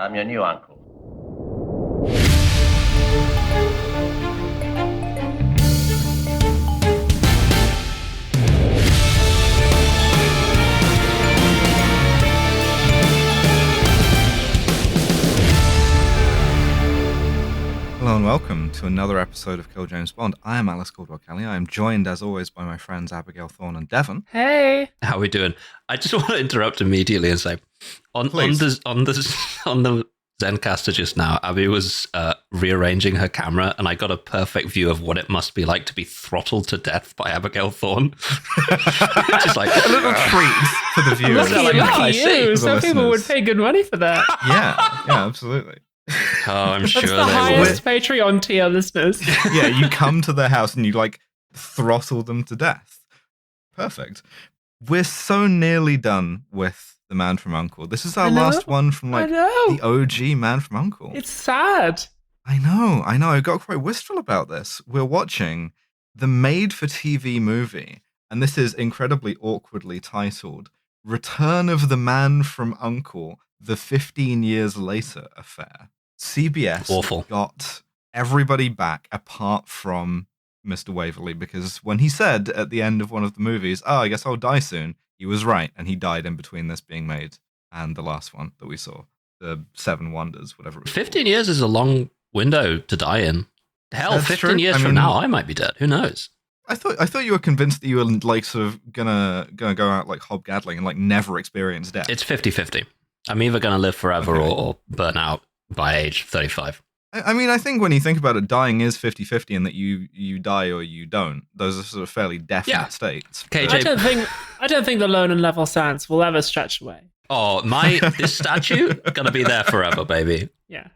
I'm your new uncle. Hello and welcome to another episode of Kill James Bond. I am Alice Caldwell-Kelly. I am joined, as always, by my friends Abigail Thorne and Devon. Hey, how are we doing? I just want to interrupt immediately and say, on the Zencaster just now, Abby was rearranging her camera, and I got a perfect view of what it must be like to be throttled to death by Abigail Thorne. Just like a little treat for the viewers. Lucky you. Some people would pay good money for that. Yeah, absolutely. Oh, I'm sure that's the highest Patreon tier listeners. Yeah, you come to their house and you throttle them to death. Perfect. We're so nearly done with The Man from U.N.C.L.E. This is our last one from the OG Man from U.N.C.L.E. It's sad. I know. I got quite wistful about this. We're watching the made-for-TV movie, and this is incredibly awkwardly titled Return of the Man from U.N.C.L.E., the 15 Years Later Affair. CBS got everybody back apart from Mr. Waverly, because when he said at the end of one of the movies, I guess I'll die soon, he was right, and he died in between this being made and the last one that we saw, the Seven Wonders, whatever it was. 15 years is a long window to die in. Hell, that's 15 years from now, I might be dead. Who knows? I thought you were convinced that you were sort of gonna go out like Hob Gadling and never experience death. It's 50-50. I'm either going to live forever or burn out by age 35. I think when you think about it, dying is 50-50 in that you die or you don't. Those are sort of fairly definite states. KJ. I don't think the lone and level stance will ever stretch away. Oh, this statue going to be there forever, baby. Yeah.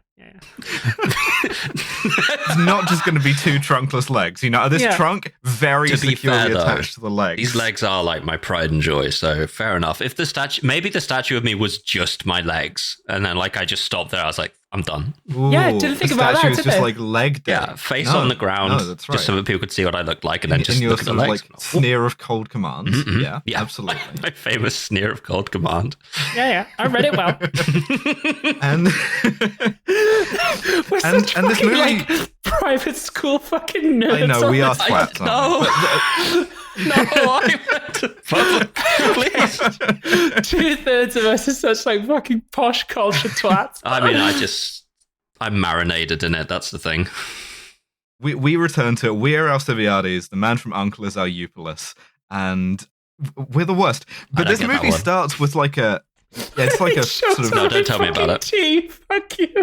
It's not just going to be two trunkless legs. This trunk very securely attached to the legs. These legs are like my pride and joy, so fair enough. If maybe the statue of me was just my legs, and then I just stopped there, I was like, I'm done. Ooh, didn't think about that. The statue is just leg day. Yeah, face on the ground, that's right. Just so that people could see what I looked like, and then just look at the legs. Sneer of cold command. Mm-hmm. Yeah, absolutely. My famous sneer of cold command. Yeah, I read it well. and we're such and this movie, private school fucking nerds. I know we are twats. No, I went to public, please. 2/3 of us are such fucking posh culture twats. I mean, I'm marinated in it. That's the thing. We return to it. We are Alcibiades. The Man from U.N.C.L.E. is our Eupolis, and we're the worst. But this movie starts with it's like a sort of. No, don't tell me about it. Tea. Fuck you.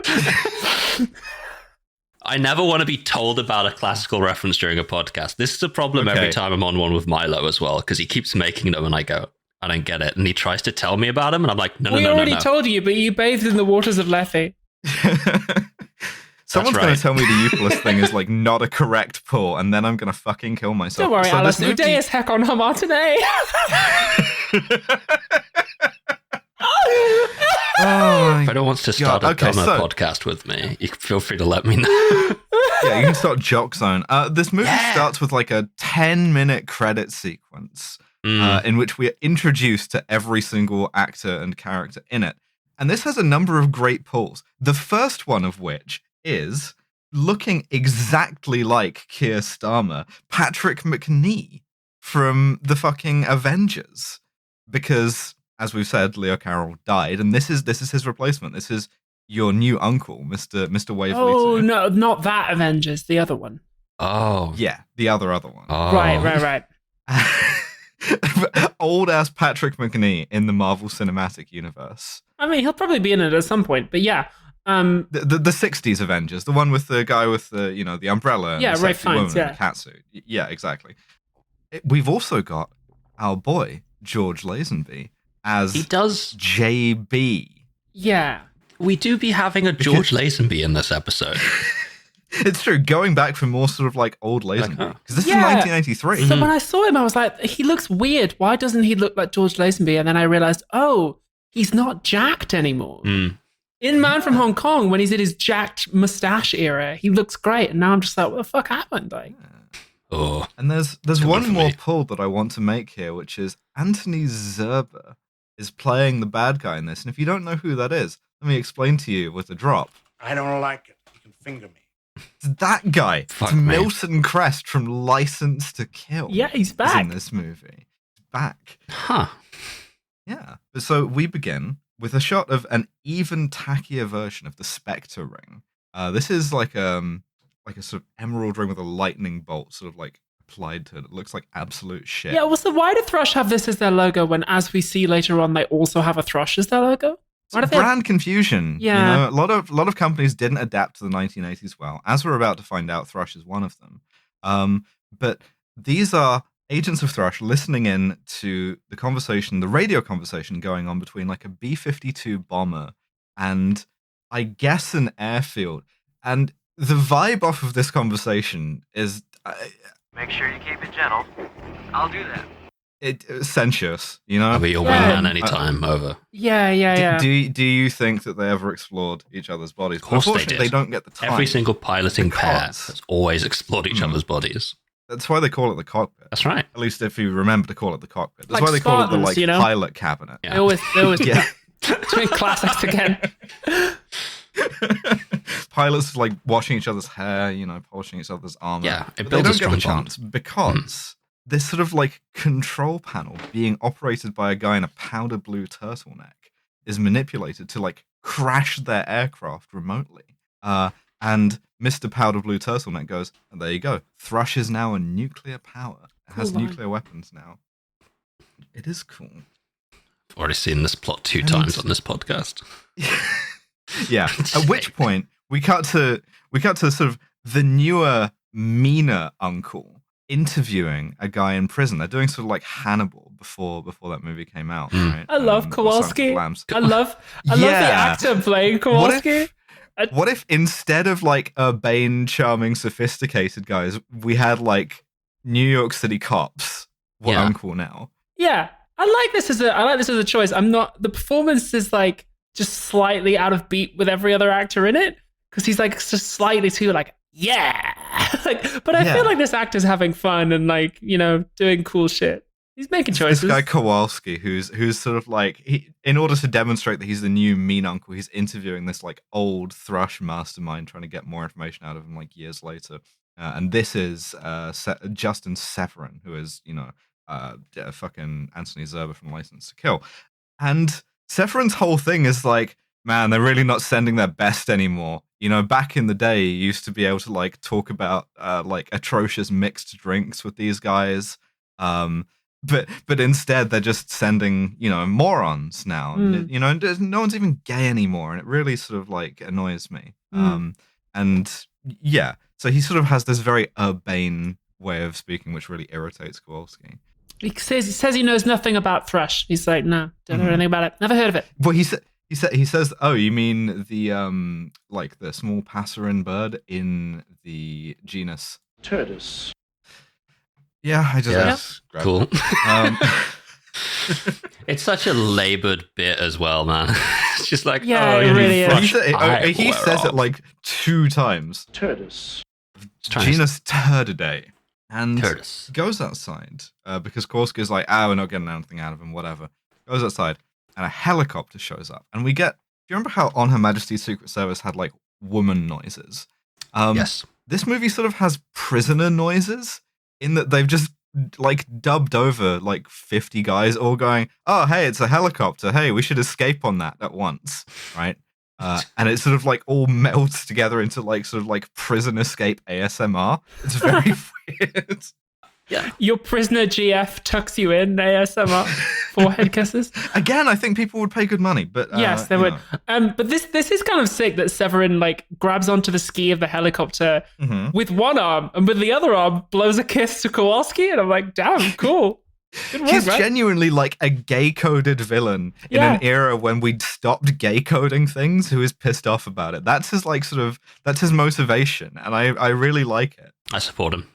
I never want to be told about a classical reference during a podcast. This is a problem every time I'm on one with Milo as well, because he keeps making them and I go, I don't get it. And he tries to tell me about them and I'm like, no. We already told you, but you bathed in the waters of Lethe. Someone's going to tell me the Eupolis thing is not a correct pull, and then I'm going to fucking kill myself. Don't worry, Alice. Udeus hec on hamartine. If anyone wants to start a podcast with me, you can feel free to let me know. Yeah, you can start Jock Zone. This movie starts with a 10-minute credit sequence in which we are introduced to every single actor and character in it. And this has a number of great pulls. The first one of which is looking exactly like Keir Starmer, Patrick McNee from the fucking Avengers. Because, as we've said, Leo Carroll died, and this is his replacement. This is your new uncle, Mr. Waverly. Oh, no, not that Avengers, the other one. Oh. Yeah, the other one. Oh. Right. Old-ass Patrick McNee in the Marvel Cinematic Universe. I mean, he'll probably be in it at some point, but yeah. The 60s Avengers, the one with the guy with the umbrella and the sexy woman in the catsuit. Yeah, exactly. We've also got our boy, George Lazenby, as he does JB. Yeah. We do be having a George Lazenby in this episode. It's true, going back for more sort of old Lazenby. Because this is 1983. So when I saw him, I was like, he looks weird. Why doesn't he look like George Lazenby? And then I realized, he's not jacked anymore. In Man from Hong Kong, when he's in his jacked mustache era, he looks great. And now I'm just like, what the fuck happened? Oh. And there's one more pull that I want to make here, which is Anthony Zerber is playing the bad guy in this. And if you don't know who that is, Let me explain to you with a drop. I don't like it. You can finger me. It's that guy. Fuck it's me. Milton Crest from License to Kill. Yeah, he's Is back. in this movie. He's back. Huh. Yeah. So we begin with a shot of an even tackier version of the Spectre ring. This is like a sort of emerald ring with a lightning bolt sort of like applied to it. It looks like absolute shit. Yeah, so why did Thrush have this as their logo when, as we see later on, they also have a Thrush as their logo? It's brand confusion. Yeah. You know, a lot of companies didn't adapt to the 1980s well, as we're about to find out. Thrush is one of them. But these are agents of Thrush listening in to the conversation, the radio conversation going on between like a B-52 bomber and I guess an airfield. And the vibe off of this conversation is make sure you keep it gentle. I'll do that. It's sensuous, you know? I'll be your Yeah. wingman anytime, over. Yeah. Do you think that they ever explored each other's bodies? Of course they Unfortunately, did. they don't get the time. Every single piloting pair Because- has always explored each other's bodies. That's why they call it the cockpit. That's right. At least if you remember to call it the cockpit. That's Like why they call it the Spartans, you know? pilot cabinet. Yeah. They always Yeah. doing classics again. Pilots like washing each other's hair, you know, polishing each other's armor. Yeah, it But builds a they don't get the strong bond. chance because this sort of like control panel being operated by a guy in a powder blue turtleneck is manipulated to like crash their aircraft remotely. And Mr. Powder Blue Turtleneck goes, and there you go. Thrush is now a nuclear power. It has Cool line. nuclear weapons now. It is cool. I've already seen this plot 2 And- times on this podcast. Yeah. At which point we cut to sort of the newer, meaner uncle interviewing a guy in prison. They're doing sort of like Hannibal before that movie came out. Right? I love or Kowalski. Silence of the Lambs. I love the Yeah. actor playing Kowalski. What if instead of like urbane, charming, sophisticated guys, we had like New York City cops? What Yeah. uncle now? Yeah, I like this as a choice. The performance is like just slightly out of beat with every other actor in it because he's like just slightly too like but I Yeah. feel like this actor's having fun and like, you know, doing cool shit. He's making choices. This guy Kowalski, who's sort of like, in order to demonstrate that he's the new mean uncle, he's interviewing this like old Thrush mastermind, trying to get more information out of him like years later. And this is Justin Severin, who is fucking Anthony Zerber from License to Kill. And Severin's whole thing is like, man, they're really not sending their best anymore. You know, back in the day, you used to be able to like talk about like atrocious mixed drinks with these guys. But instead they're just sending, you know, morons now. You know, and no one's even gay anymore, and it really sort of like annoys me. And yeah, so he sort of has this very urbane way of speaking, which really irritates Kowalski. He says he knows nothing about Thrush. He's like, no, don't know anything about it. Never heard of it. Well, he says, oh, you mean the like the small passerine bird in the genus Turdus. Yeah, I just grabbed Cool. it. It's such a labored bit as well, man. It's just like, Yeah, oh, it you really is. He says it like 2 times. Turdus. Genus Turdidae. And Turdus. goes outside because Kowalski's like, we're not getting anything out of him, whatever. Goes outside, and a helicopter shows up. And we get, do you remember how On Her Majesty's Secret Service had like woman noises? Yes. This movie sort of has prisoner noises in that they've just like dubbed over like 50 guys all going, oh, hey, it's a helicopter. Hey, we should escape on that at once, right? And it sort of like all melts together into like sort of like prison escape ASMR. It's very weird. Yeah. Your prisoner GF tucks you in ASMR forehead kisses. Again, I think people would pay good money, but Yes, they you would. know. But this is kind of sick that Severin like grabs onto the ski of the helicopter with one arm and with the other arm blows a kiss to Kowalski, and I'm like, damn, cool. Good work, He's man. genuinely like a gay-coded villain in Yeah. an era when we'd stopped gay-coding things who is pissed off about it. That's his like sort of, that's his motivation, and I really like it. I support him.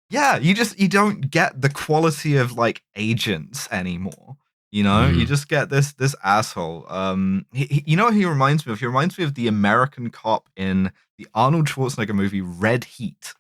Yeah, you don't get the quality of like agents anymore. You know, you just get this asshole. You know what he reminds me of? He reminds me of the American cop in the Arnold Schwarzenegger movie Red Heat,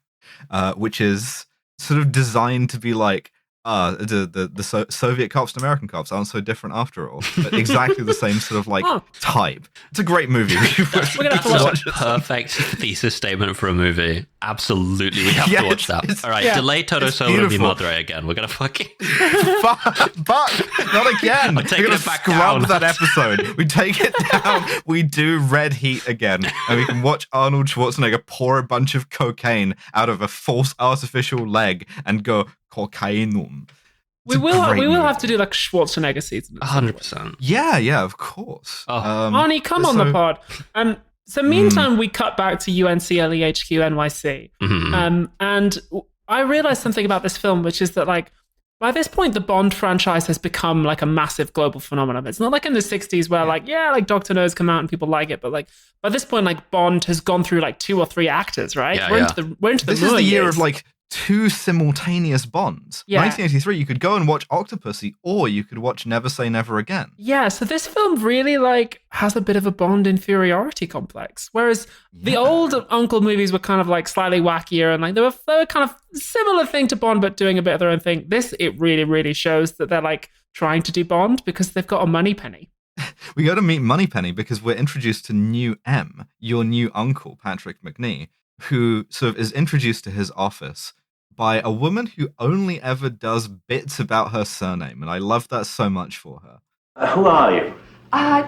which is sort of designed to be like The Soviet cops and American cops aren't so different after all. But exactly the same sort of like type. It's a great movie. We're gonna have to watch it. Perfect thesis statement for a movie. Absolutely, we have to watch that. All right, delay Toto Solo Mi Madre again. We're gonna fucking but not again. I'm taking We're it back scrub down. that episode. We take it down. We do Red Heat again, and we can watch Arnold Schwarzenegger pour a bunch of cocaine out of a false artificial leg and go cocainum. We will have to do like Schwarzenegger season. 100%. Yeah, of course. Arnie, come on the pod. So meantime, we cut back to UNCLE HQ NYC. And I realized something about this film, which is that like by this point, the Bond franchise has become like a massive global phenomenon. It's not like in the 60s where like Dr. No's come out and people like it. But like by this point, like Bond has gone through like 2 or 3 actors, right? Yeah, we're into the This is the year of like 2 simultaneous Bonds. Yeah. 1983, you could go and watch Octopussy, or you could watch Never Say Never Again. Yeah, so this film really like has a bit of a Bond inferiority complex, whereas the old Uncle movies were kind of like slightly wackier and like they were kind of similar thing to Bond, but doing a bit of their own thing. This it really shows that they're like trying to do Bond because they've got a money penny. We go to meet Moneypenny because we're introduced to New M, your new uncle, Patrick McNee, who sort of is introduced to his office by a woman who only ever does bits about her surname, and I love that so much for her. Who are you?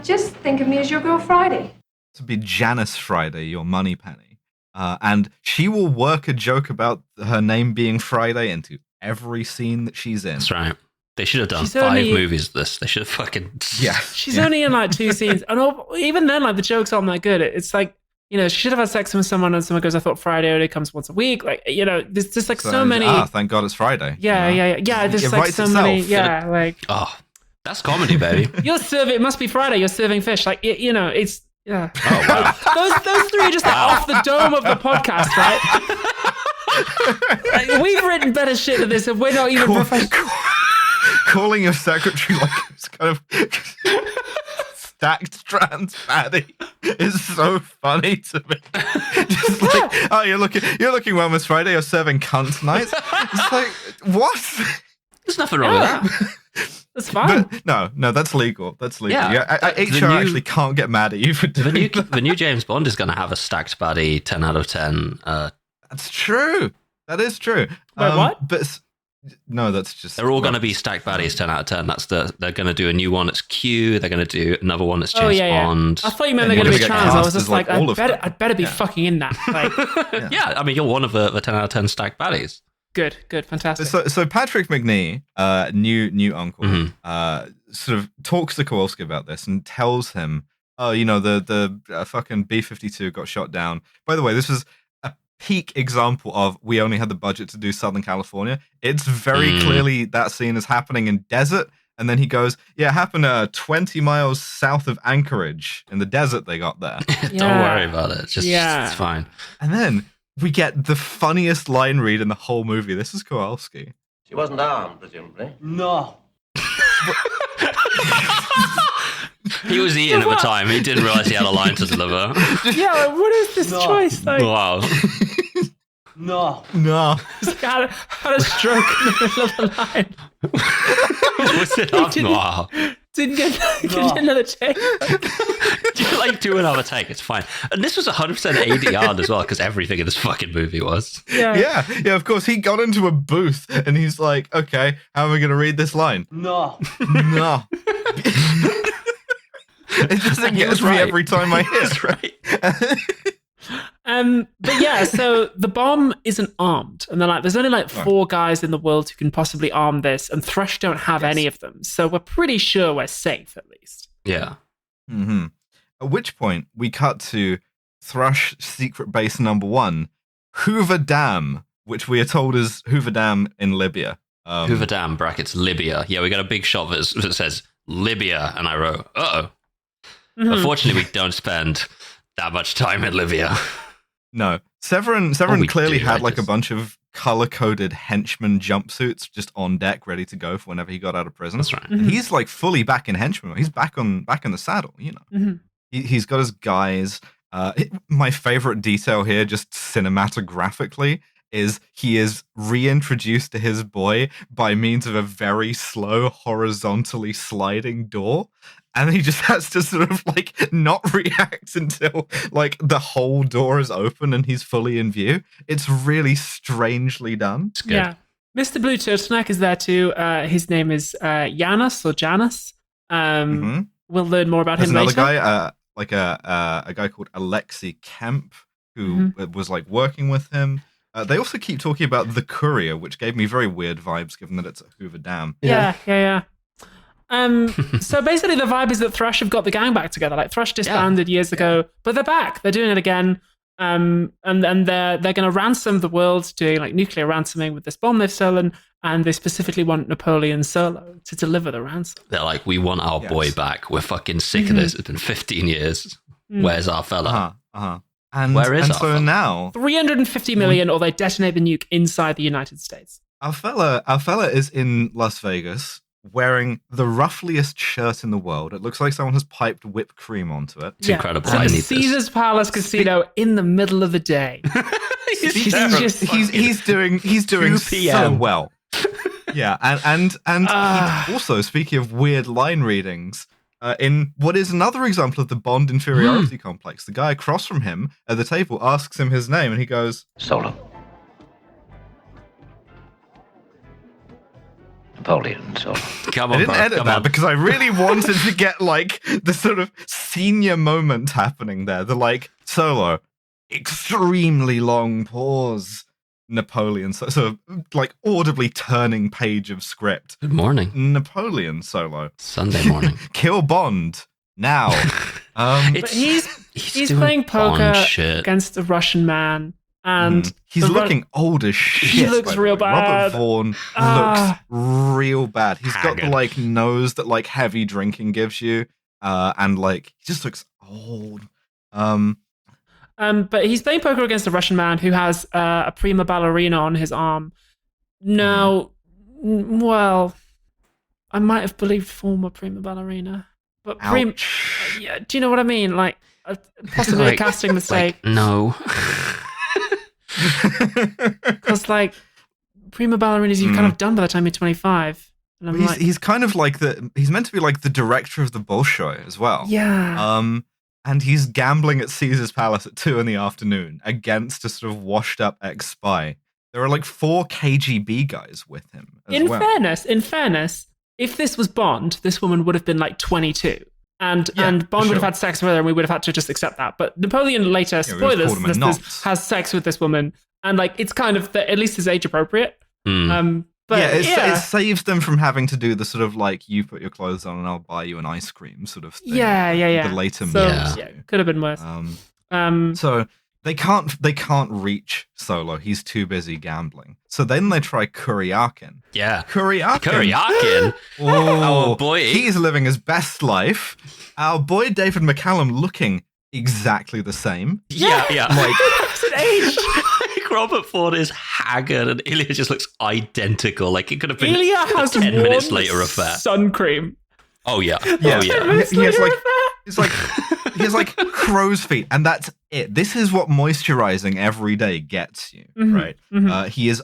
Just think of me as your girl Friday. To be Janice Friday, your Moneypenny. And she will work a joke about her name being Friday into every scene that she's in. That's right. They should have done She's 5 only- movies of this. They should have fucking... Yeah. She's only in like 2 scenes, and even then, like the jokes aren't that good. It's like, you know, she should have had sex with someone, and someone goes, "I thought Friday only comes once a week." Like, you know, there's just like so many. Thank God it's Friday. Yeah. There's It like writes so many. itself. Yeah, like Oh, that's comedy, baby. you're serving. It must be Friday. You're serving fish. Like, you know, it's yeah. Oh, wow. Those 3 are just like off the dome of the podcast, right? Like, we've written better shit than this, and we're not even professional. Calling your secretary like it's kind of stacked trans baddie is so funny to me. Just like, oh, you're looking well, Miss Friday. You're serving cunt tonight. It's like, what? There's nothing wrong with that. That's fine. But no, that's legal. That's legal. Yeah, HR actually can't get mad at you for doing that. The new James Bond is going to have a stacked baddie 10 out of 10. That's true. That is true. Wait, what? But no, that's just... They're all going to be stacked baddies 10 out of 10. They're going to do a new one that's Q. They're going to do another one that's James Bond. I thought you meant And they're going to you're be gonna get trans. I was cast just as, like, all of them. I'd better be fucking in that. Like, Yeah, I mean, you're one of the 10 out of 10 stacked baddies. good, fantastic. So Patrick McNee, new uncle, sort of talks to Kowalski about this and tells him, oh, you know, the fucking B-52 got shot down. By the way, this was a peak example of we only had the budget to do Southern California. It's very clearly that scene is happening in desert. And then he goes, yeah, it happened 20 miles south of Anchorage in the desert they got there. Don't worry about it. It's fine. And then we get the funniest line read in the whole movie. This is Kowalski. She wasn't armed, presumably. No. He was eating at the time. He didn't realize he had a line to deliver. Yeah, like, what is this choice? Like, Wow. No. No. just had a stroke in the middle of the line. Was it up? Wow. Didn't get another take. Like, do another take. It's fine. And this was 100% ADR as well, because everything in this fucking movie was. Yeah. Yeah, of course. He got into a booth and he's like, okay, how am I going to read this line? No. No. It doesn't get me every time I hear That's right. But yeah, so the bomb isn't armed, and they're like, there's only like 4 guys in the world who can possibly arm this, and Thrush don't have any of them, so we're pretty sure we're safe at least. Yeah. Mm-hmm. At which point we cut to Thrush secret base number 1, Hoover Dam, which we are told is Hoover Dam in Libya. Hoover Dam brackets Libya. Yeah, we got a big shot that says Libya, and I wrote, uh-oh. Unfortunately, we don't spend that much time in Libya. No. Severin we clearly do, had right? like a bunch of color-coded henchman jumpsuits just on deck, ready to go for whenever he got out of prison. That's right. And he's like fully back in henchman. He's back in the saddle, you know. He's got his guys. My favorite detail here, just cinematographically, is he is reintroduced to his boy by means of a very slow, horizontally sliding door. And he just has to sort of like not react until like the whole door is open and he's fully in view. It's really strangely done. It's good. Yeah. Mr. Blue Turtleneck is there too. His name is Janus or Janus. We'll learn more about There's him another later. guy, a guy called Alexei Kemp, who was like working with him. They also keep talking about the Courier, which gave me very weird vibes, given that it's at Hoover Dam. Yeah. So basically, the vibe is that Thrush have got the gang back together. Like Thrush disbanded years ago, but they're back. They're doing it again. And they're going to ransom the world, doing like nuclear ransoming with this bomb they've stolen. And they specifically want Napoleon Solo to deliver the ransom. They're like, we want our boy back. We're fucking sick of this. It's been 15 years. Where's our fella? And where is and our so fella? now 350 million, or they detonate the nuke inside the United States. our fella is in Las Vegas wearing the ruffliest shirt in the world. It looks like someone has piped whipped cream onto it. It's incredible. At I the need Caesar's Palace Casino in the middle of the day. He's doing 2 so PM. well. Yeah, and he also, speaking of weird line readings, in what is another example of the Bond inferiority complex, the guy across from him at the table asks him his name, and he goes, Solo. Napoleon Solo. Come I on, didn't bro. edit Come that on. because I really wanted to get like the sort of senior moment happening there. The like Solo, extremely long pause. Napoleon, so like audibly turning page of script. Good morning. Napoleon Solo. Sunday morning. Kill Bond now. But he's doing playing Bond poker shit. against a Russian man, and he's the looking old as shit. looks by the real way. bad. Robert Vaughn looks real bad. He's got the Haggard. like nose that like heavy drinking gives you, and like he just looks old. But he's playing poker against a Russian man who has a prima ballerina on his arm. Now, well, I might have believed former prima ballerina, but yeah, do you know what I mean? Like, possibly a casting mistake. Like, no. Because like prima ballerinas, you've kind of done by the time you're 25. And I'm like, He's kind of like he's meant to be like the director of the Bolshoi as well. yeah. And he's gambling at Caesar's Palace at 2 PM against a sort of washed up ex-spy. There are like 4 KGB guys with him as In well. fairness, if this was Bond, this woman would have been like 22. And Bond would have had sex with her, and we would have had to just accept that. But Napoleon later, we would have spoilers, called him a nonce. has sex with this woman, and like it's kind of at least is age appropriate. But it saves them from having to do the sort of like, you put your clothes on and I'll buy you an ice cream sort of thing. Yeah. The later So, movies. could have been worse. So they can't reach Solo. He's too busy gambling. So then they try Kuryakin. Yeah. Kuryakin. Oh, our boy. He's living his best life. Our boy David McCallum looking exactly the same. Yeah. Like, It's an age. Like Robert Ford is haggard and Ilya just looks identical. Like it could have been Ilya a has 10 minutes worn later affair. sun cream. Oh yeah. Yeah. Oh yeah. He has like crow's feet, and that's it. This is what moisturizing every day gets you, right? He is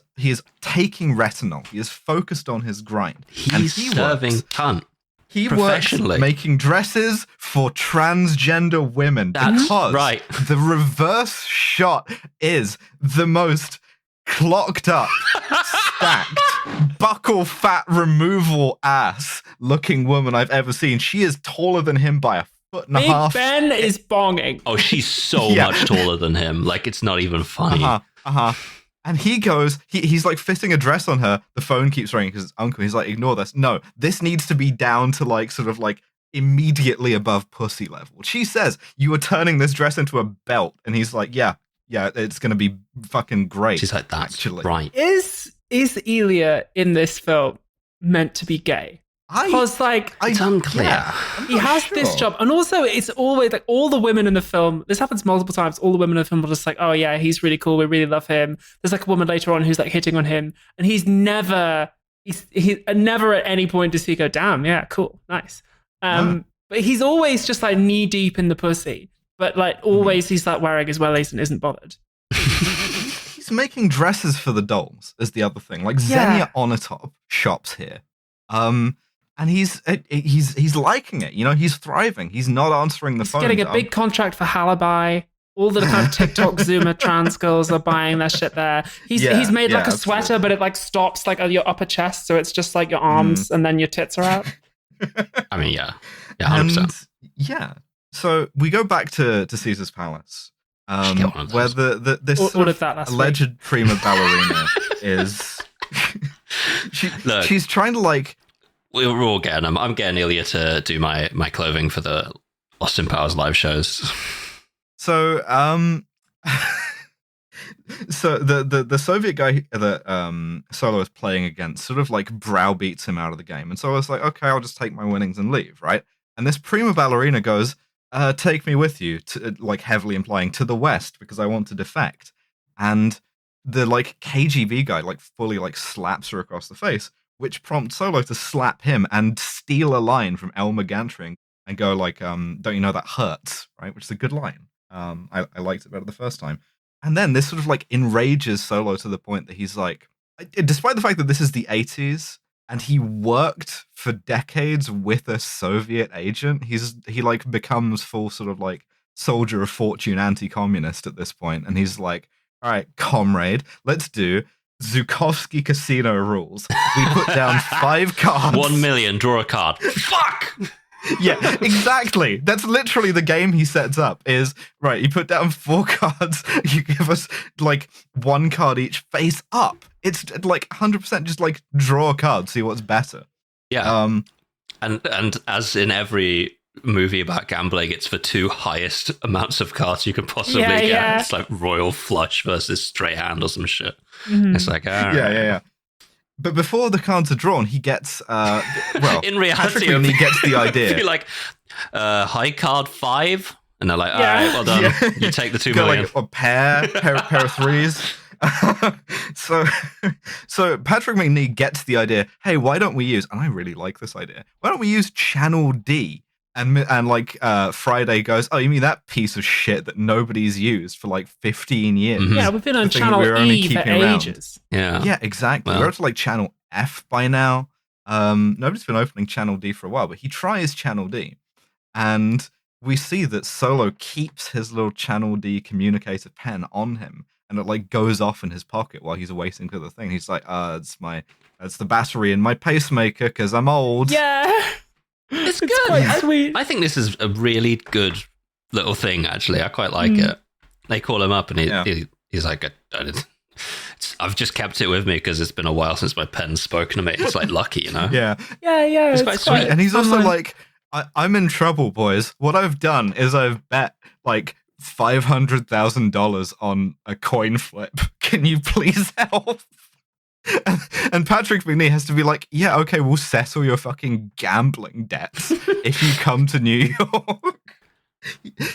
taking retinol. He is focused on his grind. And He's he serving works. cunt. He works professionally. making dresses for transgender women because right. the reverse shot is the most clocked up, stacked, buckle fat removal ass looking woman I've ever seen. She is taller than him by a foot and a Big half. Ben is bonging. Oh, she's so Yeah. much taller than him. Like it's not even funny. And he goes, he's like fitting a dress on her. The phone keeps ringing because it's uncle. He's like, ignore this. No, this needs to be down to like sort of like immediately above pussy level. She says, you are turning this dress into a belt. And he's like, yeah, it's going to be fucking great. She's like, that's actually. right. Is Ilya in this film meant to be gay? Because like It's unclear. Yeah, he has this job, and also it's always like all the women in the film. This happens multiple times. All the women in the film are just like, "Oh yeah, he's really cool. We really love him." There's like a woman later on who's like hitting on him, and he's never at any point does he go, "Damn, yeah, cool, nice." But he's always just like knee deep in the pussy. But like always, he's like wearing his wellies and isn't bothered. he's making dresses for the dolls is the other thing. Like Xenia Onatop shops here. And he's liking it. You know, he's thriving. He's not answering the phone. He's getting a big contract for Halabai. All the kind of TikTok Zoomer trans girls are buying their shit there. He's made like a sweater, but it like stops like at your upper chest, so it's just like your arms and then your tits are out. I mean, yeah, 100%. Yeah. So we go back to Caesar's palace, where this sort of alleged prima ballerina is. She's trying to like. We're all getting them. I'm getting Ilya to do my clothing for the Austin Powers live shows. So, so the Soviet guy that Solo is playing against sort of like browbeats him out of the game, and so I was like, okay, I'll just take my winnings and leave, right? And this prima ballerina goes, "Take me with you," to, like heavily implying to the west because I want to defect, and the like KGB guy like fully like slaps her across the face, which prompts Solo to slap him and steal a line from Elmer Gantry and go like, "Don't you know that hurts?" Right, which is a good line. I liked it better the first time. And then this sort of like enrages Solo to the point that he's like, despite the fact that this is the 80s and he worked for decades with a Soviet agent, he like becomes full sort of like soldier of fortune anti-communist at this point. And he's like, all right, comrade, let's do Zhukovsky casino rules. We put down 5 cards. 1 million, draw a card. Fuck! Yeah, exactly. That's literally the game he sets up is, right, you put down 4 cards, you give us like 1 card each face up. It's like 100% just like draw a card, see what's better. Yeah. And as in every movie about gambling, it's the 2 highest amounts of cards you can possibly get. Yeah. It's like royal flush versus straight hand or some shit. Mm-hmm. It's like, yeah. But before the cards are drawn, he gets, well, in reality, he gets the idea. Be like, high card 5? And they're like, all right, well done. Yeah. You take the 2 million. Like a pair of 3s. So Patrick McNee gets the idea, hey, why don't we use, and I really like this idea, why don't we use Channel D? And like Friday goes, oh, you mean that piece of shit that nobody's used for like 15 years? Mm-hmm. Yeah, we've been on Channel E for ages. Yeah, exactly. We're up to like Channel F by now. Nobody's been opening Channel D for a while, but he tries Channel D. And we see that Solo keeps his little Channel D communicator pen on him. And it like goes off in his pocket while he's waiting for the thing. He's like, that's the battery in my pacemaker because I'm old. Yeah. It's good. Quite sweet. I think this is a really good little thing, actually. I quite like it. They call him up and he's like, I've just kept it with me because it's been a while since my pen's spoken to me. It's like lucky, you know? Yeah. It's quite sweet. And he's also like, I'm in trouble, boys. What I've done is I've bet like $500,000 on a coin flip. Can you please help? And Patrick McNee has to be like, yeah, okay, we'll settle your fucking gambling debts if you come to New York.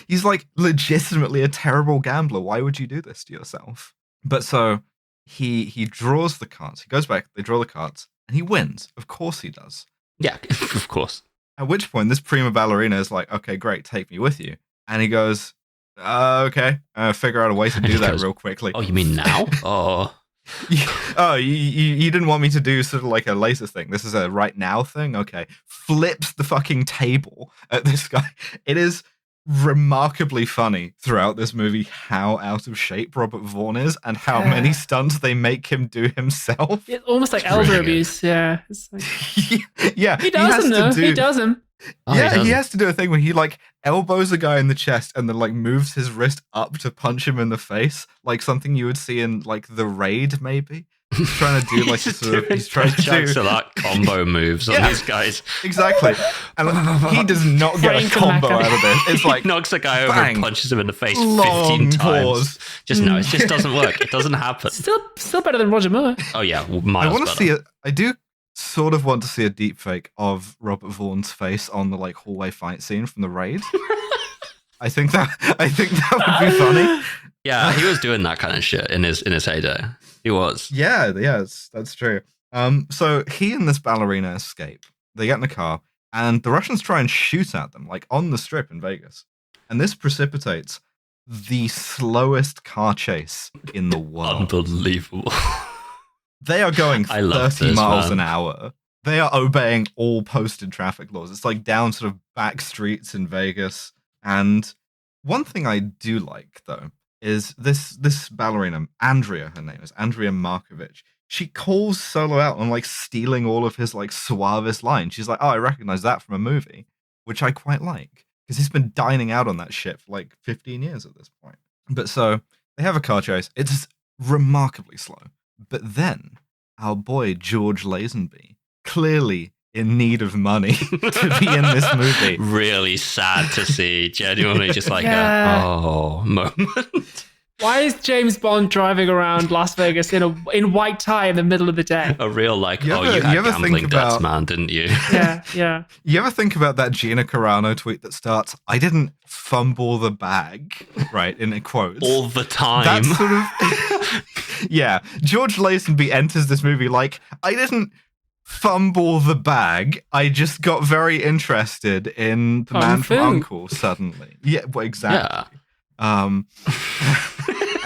He's like legitimately a terrible gambler. Why would you do this to yourself? But so he draws the cards. He goes back, they draw the cards, and he wins. Of course he does. Yeah, of course. At which point, this prima ballerina is like, okay, great, take me with you. And he goes, okay, figure out a way to do that real quickly. Oh, you mean now? Oh. You didn't want me to do sort of like a later thing. This is a right now thing? Okay. Flips the fucking table at this guy. It is remarkably funny throughout this movie how out of shape Robert Vaughn is and how many stunts they make him do himself. It's almost like elder abuse, yeah. It's like... yeah. He does him, though. He does him. Oh, yeah, he has to do a thing where he like elbows a guy in the chest and then like moves his wrist up to punch him in the face, like something you would see in like The Raid, maybe. He's trying to do like he's trying to do like combo moves on these guys. Exactly, and he does not get a combo out of this. It's like he knocks a guy over and punches him in the face 15 long times. No, it just doesn't work. It doesn't happen. Still better than Roger Moore. Oh yeah, I want to see it. I do sort of want to see a deep fake of Robert Vaughn's face on the like hallway fight scene from The Raid. I think that would be funny. Yeah, he was doing that kind of shit in his heyday. He was. Yeah, that's true. So he and this ballerina escape. They get in the car, and the Russians try and shoot at them, like on the strip in Vegas. And this precipitates the slowest car chase in the world. Unbelievable. They are going I love 30 this, miles man. an hour. They are obeying all posted traffic laws. It's like down sort of back streets in Vegas. And one thing I do like, though, is this ballerina, Andrea, her name is Andrea Markovic. She calls Solo out on like stealing all of his like suavest lines. She's like, "Oh, I recognize that from a movie," which I quite like because he's been dining out on that shit for like 15 years at this point. But so they have a car chase. It's remarkably slow. But then our boy George Lazenby, clearly in need of money to be in this movie. Really sad to see. Genuinely just like moment. Why is James Bond driving around Las Vegas in white tie in the middle of the day? A real like, You you ever had think gambling debts, about- man, didn't you? Yeah. You ever think about that Gina Carano tweet that starts, "I didn't fumble the bag," right, in quotes? All the time. That's sort of... Yeah, George Lazenby enters this movie like, "I didn't fumble the bag, I just got very interested in the man from U.N.C.L.E. suddenly." Yeah, well, exactly.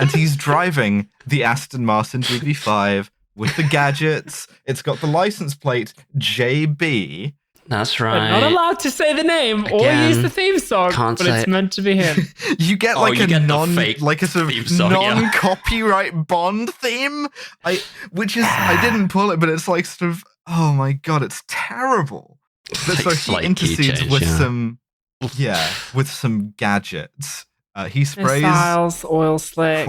And he's driving the Aston Martin DB5 with the gadgets. It's got the license plate JB. That's We're right. not allowed to say the name or Again, use the theme song, can't but say it's it. meant to be him. You get Oh, like you a get the fake like a sort theme of song, yeah. non-copyright Bond theme. Which is I didn't pull it, but it's like sort of, oh my god, it's terrible. But Like so he slight key intercedes change, with yeah. some gadgets. He sprays Missiles, oil slick.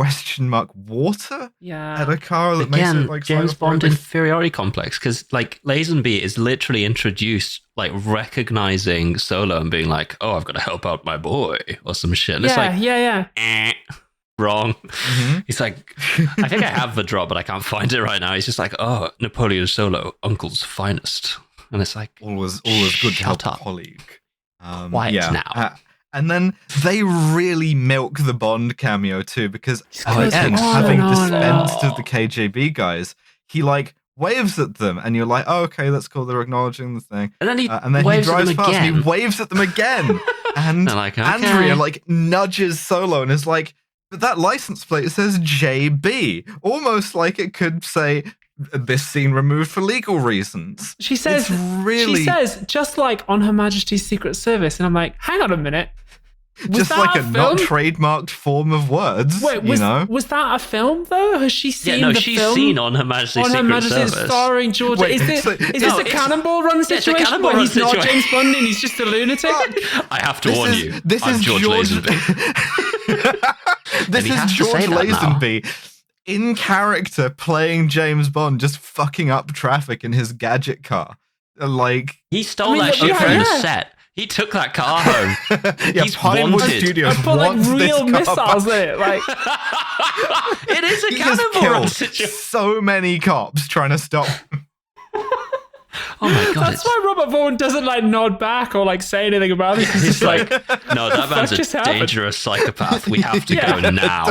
water Yeah. at a car that Again, makes it like James Bond cyberphobic. inferiority complex, because like Lazenby is literally introduced like recognizing Solo and being like, "Oh, I've got to help out my boy" or some shit. And it's like, yeah. wrong. Mhm. He's like, I think I have the drop, but I can't find it right now. He's just like, "Oh, Napoleon Solo, Uncle's finest," and it's like, Always good to help Shut a up. colleague. Quiet now. And then they really milk the Bond cameo too, because at goes the end, on having and on. dispensed of the KGB guys, he like waves at them, and you're like, "Oh, okay, that's cool. They're acknowledging the thing." and then he And then he waves at drives them past, and again. he waves at them again, and They're like, "Okay." Andrea like nudges Solo and is like, "But that license plate says JB," almost like it could say, "This scene removed for legal reasons." She says, It's really she says, just like on Her Majesty's Secret Service. And I'm like, hang on a minute. Was just that like a film? not trademarked form of words. Wait, you know? was that a film though? Has she seen Yeah, no, the she's film? seen on Her Majesty's on Her Secret Majesty's Service. starring George. Wait, is this so- is this no, a it's- cannonball run it's a situation cannonball where run he's not situation. James Bond and he's just a lunatic? I have to warn you. This I'm is George Lazenby. This he is has to say George that now. Lazenby in character playing James Bond, just fucking up traffic in his gadget car. Like, He stole I mean, that shit yeah, from the yeah. set. He took that car home. yeah, He's Pinewood wanted. Studios I put like wants this real car missiles back. in it. Like, It is a He has cannonball run killed situation. so many cops trying to stop. Oh my god! that's why Robert Vaughn doesn't like nod back or like say anything about this. He's He's just like, no, that man's just a happened? dangerous psychopath. We have to Yeah. go now.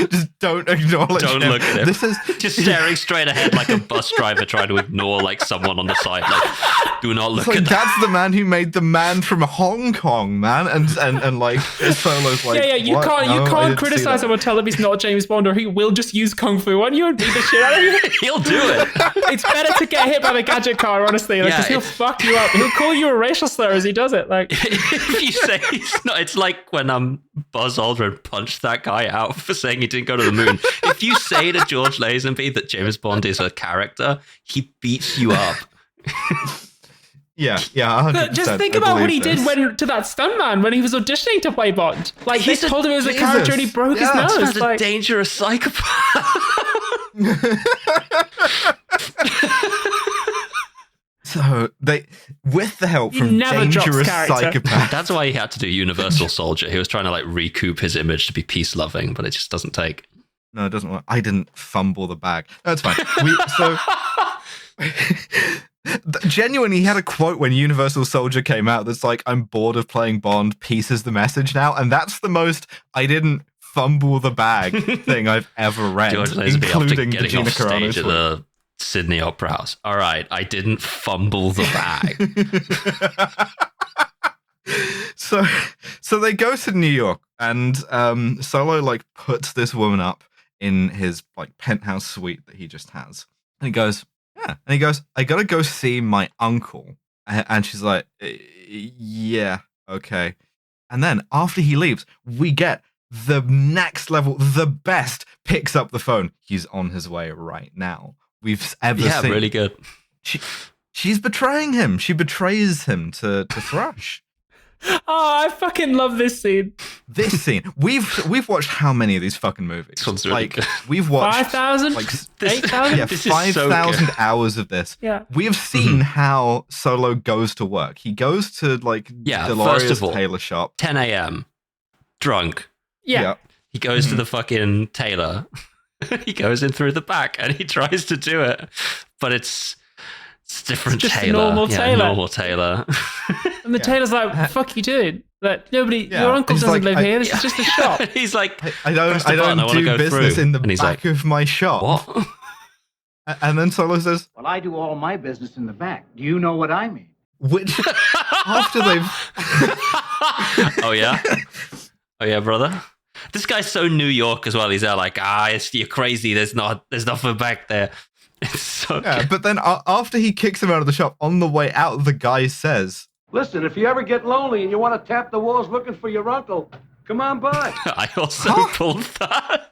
Just don't acknowledge Don't him. look at him. This is Just staring straight ahead like a bus driver trying to ignore like someone on the side. Like, do not look like at that. that's the man who made the man from Hong Kong, man, and like Solo's like, yeah, you "What? can't No, you I can't didn't see criticize that." him or tell him he's not James Bond, or he will just use kung fu on you and beat the shit out of you. He'll do it. It's better to get hit by the gadget car, honestly, because Yeah, he'll it's- fuck you up. He'll call you a racial slur as he does it. Like, If you say he's not, it's like when Buzz Aldrin punched that guy out for saying he didn't go to the moon. If you say to George Lazenby that James Bond is a character, he beats you up. Yeah, 100%. but just think I about what believe he did this. to that stuntman when he was auditioning to play Bond. Like, He's they a- told him it was a Jesus. character and he broke Yeah, his This nose. man's a Like, dangerous psychopath. So they, with the help He from never drops dangerous character. psychopath. That's why he had to do Universal Soldier. He was trying to like recoup his image to be peace loving, but it just doesn't take. No, it doesn't work. I didn't fumble the bag. That's fine. Genuinely, he had a quote when Universal Soldier came out that's like, "I'm bored of playing Bond. Peace is the message now," and that's the most "I didn't fumble the bag" thing I've ever read, George Lazenby after including the getting Gina off Carano stage at tweet. the Sydney Opera House. All right, I didn't fumble the bag. So they go to New York, and Solo like puts this woman up in his like penthouse suite that he just has, and he goes, yeah, and he goes, I gotta go see my uncle, and she's like, yeah, okay, and then after he leaves, we get the next level, the best, picks up the phone. He's on his way right now. We've ever seen. Yeah, really good. She's betraying him. She betrays him to Thrush. Oh, I fucking love this scene. This scene. We've watched how many of these fucking movies? This one's really good. We've watched 5,000? like 8,000? yeah, This is so 5,000 good. hours of this. Yeah. We have seen how Solo goes to work. He goes to like Dolores first of all, tailor shop. 10 a.m. drunk. Yeah. He goes to the fucking tailor. He goes in through the back and he tries to do it, but it's different It's just a tailor. normal tailor. Normal tailor. And the tailor's like, fuck you doing? Like, nobody, Yeah. your uncle He's doesn't like, live here. This is just a shop. He's like, I don't "Press the button, I wanna do go business through." in the And he's back like, of my shop. what? And then Solo says, Well, I do all my business in the back. Do you know what I mean? which after they've Oh yeah? Oh yeah, brother? This guy's so New York as well. He's there like, you're crazy. There's nothing back there. It's so yeah, good. but then after he kicks him out of the shop, on the way out, the guy says, Listen, if you ever get lonely and you want to tap the walls looking for your uncle, come on by. I also pulled that.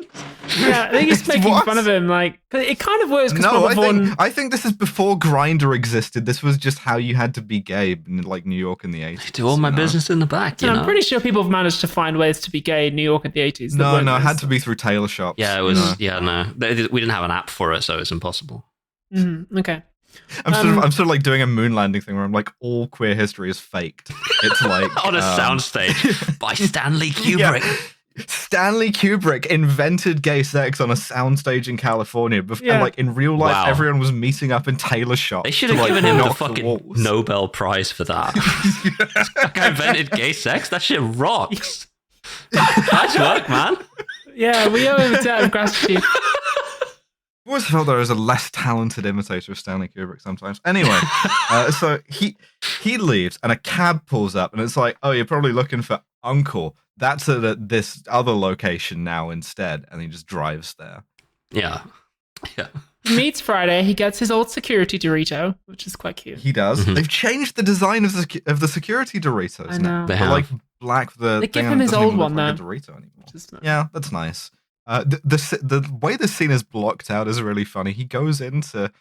Yeah, I think he's making What? fun of him. Like, 'cause it kind of works. no, Because I think this is before Grindr existed. This was just how you had to be gay in like New York in the 80s. I do all my you know? business in the back, you And know? I'm pretty sure people have managed to find ways to be gay in New York in the 80s. that No, weren't it this. had to be through tailor shops. Yeah, it you was. know? Yeah, no, we didn't have an app for it, so it's impossible. Okay. I'm sort of like doing a moon landing thing where I'm like, all queer history is faked. It's like On a soundstage by Stanley Kubrick. Yeah. Stanley Kubrick invented gay sex on a soundstage in California, Yeah. and like in real life, Wow. everyone was meeting up in tailor shops. They should to, have like, given him the knock fucking walls. Nobel Prize for that. This guy invented gay sex. That shit rocks. Nice work, man. Yeah, we owe him a debt of gratitude. I always felt there was a less talented imitator of Stanley Kubrick sometimes. Anyway, so he leaves and a cab pulls up and it's like, oh, you're probably looking for Uncle. That's at this other location now instead. And he just drives there. Yeah. He meets Friday. He gets his old security Dorito, which is quite cute. He does. Mhm. They've changed the design of the security Doritos I now. know. They They're have. like black. The They give thing him his doesn't old even look one, like though. a Dorito anymore. Which is nice. Yeah, that's nice. The way this scene is blocked out is really funny. He goes into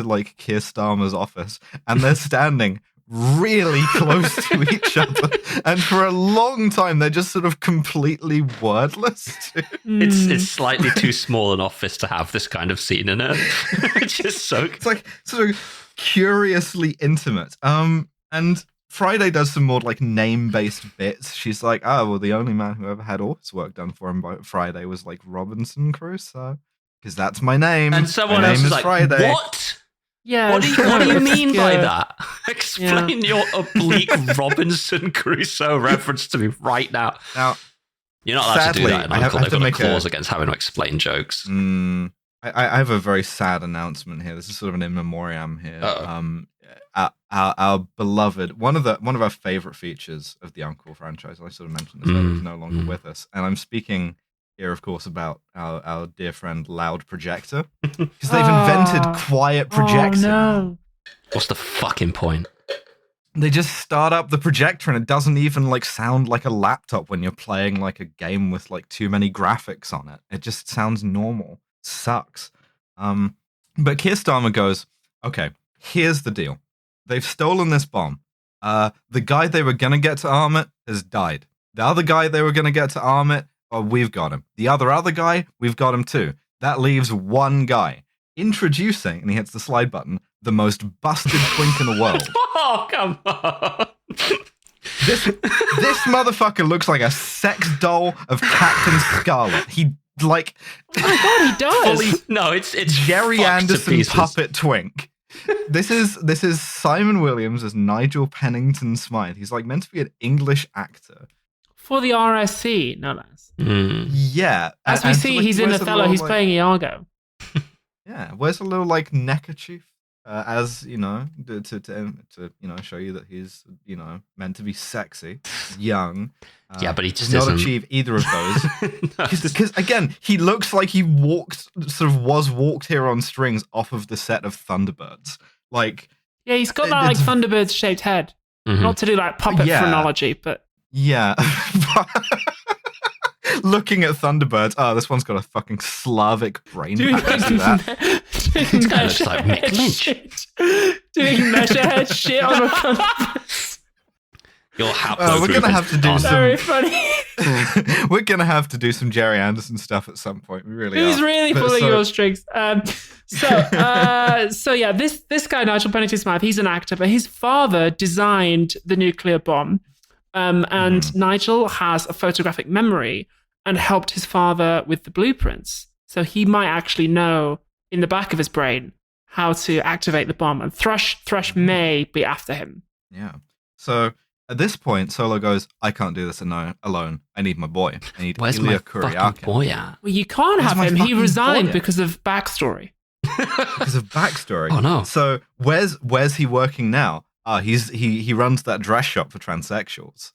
like Keir Starmer's office, and they're standing really close to each other, and for a long time they're just sort of completely wordless. It's slightly too small an office to have this kind of scene in it. It's just so. It's like sort of curiously intimate. And Friday does some more like name-based bits. She's like, oh, well, the only man who ever had all his work done for him by Friday was like Robinson Crusoe, because that's my name. And someone my else name is is like, Friday. what? Yeah. What do you mean by that? Yeah. Explain your oblique Robinson Crusoe reference to me right now. Now, You're not allowed to do sadly, that in I have Uncle. They've to got a make clause against having to explain jokes. I have a very sad announcement here. This is sort of an in memoriam here. Uh-oh. Our beloved one of our favorite features of the Uncle franchise. I sort of mentioned this earlier, is no longer with us, and I'm speaking here, of course, about our dear friend Loud Projector, because they've invented Quiet Projector. Oh, no. What's the fucking point? They just start up the projector and it doesn't even like sound like a laptop when you're playing like a game with like too many graphics on it. It just sounds normal. Sucks. But Keir Starmer goes, okay, here's the deal. They've stolen this bomb. The guy they were going to get to arm it has died. The other guy they were going to get to arm it, oh, we've got him. The other guy, we've got him too. That leaves one guy. Introducing, and he hits the slide button, the most busted twink in the world. Oh, come on. This motherfucker looks like a sex doll of Captain Scarlet. He like Oh my god, he does. fully No, it's Jerry fucked to Anderson pieces. puppet twink. This is Simon Williams as Nigel Pennington Smythe. He's like meant to be an English actor. For the RSC, no less. Yeah. As we and see, like, he's in wears a Othello. little, He's like- playing Iago. Yeah, wears a little like neckerchief as you know, to show you that he's meant to be sexy, young. Yeah, but he just not isn't. achieve either of those. Because again, he looks like he was walked here on strings off of the set of Thunderbirds. Like, yeah, he's got that like Thunderbird shaped head. Mhm. Not to do like puppet phrenology, but yeah. Looking at Thunderbirds, this one's got a fucking Slavic brain. doing that. It kind of looks like Mick Lynch. Doing measure head shit on a Thunderbirds. Your haplogroup we're gonna have to do on. some. Very funny. We're gonna have to do some Jerry Anderson stuff at some point. We really Who's are. really But pulling so- your strings? So yeah, this guy Nigel Pennington Smythe, he's an actor, but his father designed the nuclear bomb, and Nigel has a photographic memory and helped his father with the blueprints. So he might actually know in the back of his brain how to activate the bomb, and Thrush may be after him. Yeah. So at this point, Solo goes, "I can't do this alone. I need my boy. I need Where's Ilya my fucking Kuryakin." boy at? Well, you can't Where's have my him. He fucking resigned boy? because of backstory. Because of backstory. Oh, no. So where's he working now? He runs that dress shop for transsexuals.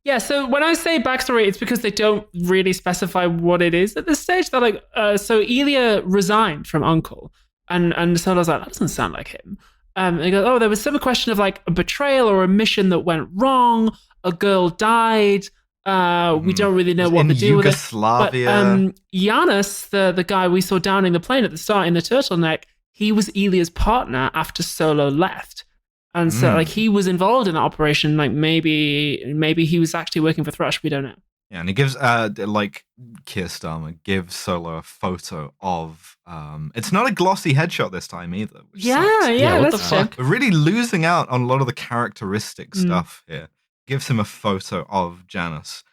Yeah, so when I say backstory, it's because they don't really specify what it is at this stage. They're like, so Ilya resigned from Uncle, and Solo's like, that doesn't sound like him. And they go, there was some question of like a betrayal or a mission that went wrong. A girl died. We don't really know what to do with it. But Yanis, the guy we saw downing the plane at the start in the turtleneck, he was Ilya's partner after Solo left. And so, like, he was involved in that operation. Like, maybe he was actually working for Thrush. We don't know. Yeah, and he gives, like, Keir Starmer gives Solo a photo of, it's not a glossy headshot this time either. Which sucks. what the that's fuck? We're really losing out on a lot of the characteristic stuff here. Gives him a photo of Janice.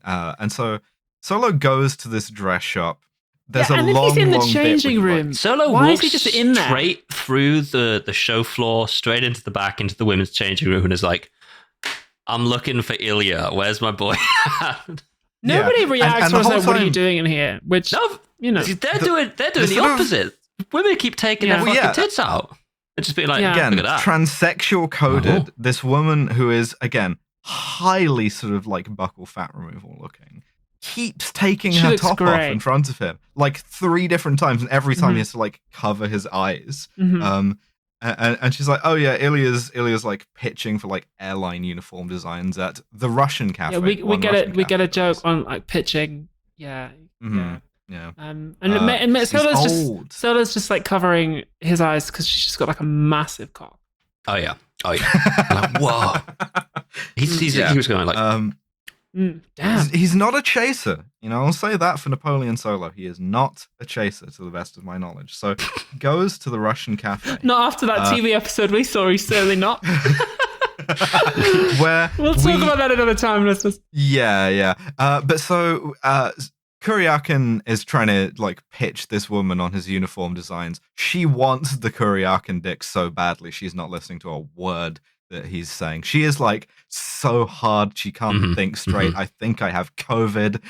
And so Solo goes to this dress shop. There's a and then long, he's in the long bit changing where he, room. like, Solo Why walks is he just in there? straight through the show floor, straight into the back, into the women's changing room, and is like, "I'm looking for Ilya. Where's my boy?" Nobody Yeah. reacts And or the says, whole "What are you time- doing in here?" Which No, they're doing the sort of- opposite. Women keep taking Yeah. their Well, fucking yeah. tits out and just being like, Yeah. Again, "Look at that." transsexual coded. Oh. This woman who is, again, highly sort of like buckle fat removal looking, keeps taking She her looks top off great. in front of him like 3 different times, and every time he has to like cover his eyes. Mhm. And she's like, "Oh yeah, Ilya's like pitching for like airline uniform designs at the Russian cafe." yeah, we one get Russian it. We get a cafe joke does. on like pitching. Yeah, Mhm. Yeah. And She's old. Solo's just like covering his eyes because she's just got like a massive cock. Oh yeah. I'm like, whoa. He was going like, Damn. He's not a chaser. I'll say that for Napoleon Solo. He is not a chaser, to the best of my knowledge. So he goes to the Russian cafe. Not after that TV episode we saw. He's certainly not. Where We'll talk about that another time, listeners. Yeah. But so Kuryakin is trying to like pitch this woman on his uniform designs. She wants the Kuryakin dick so badly, she's not listening to a word that he's saying. She is like so hard she can't think straight. I think I have COVID.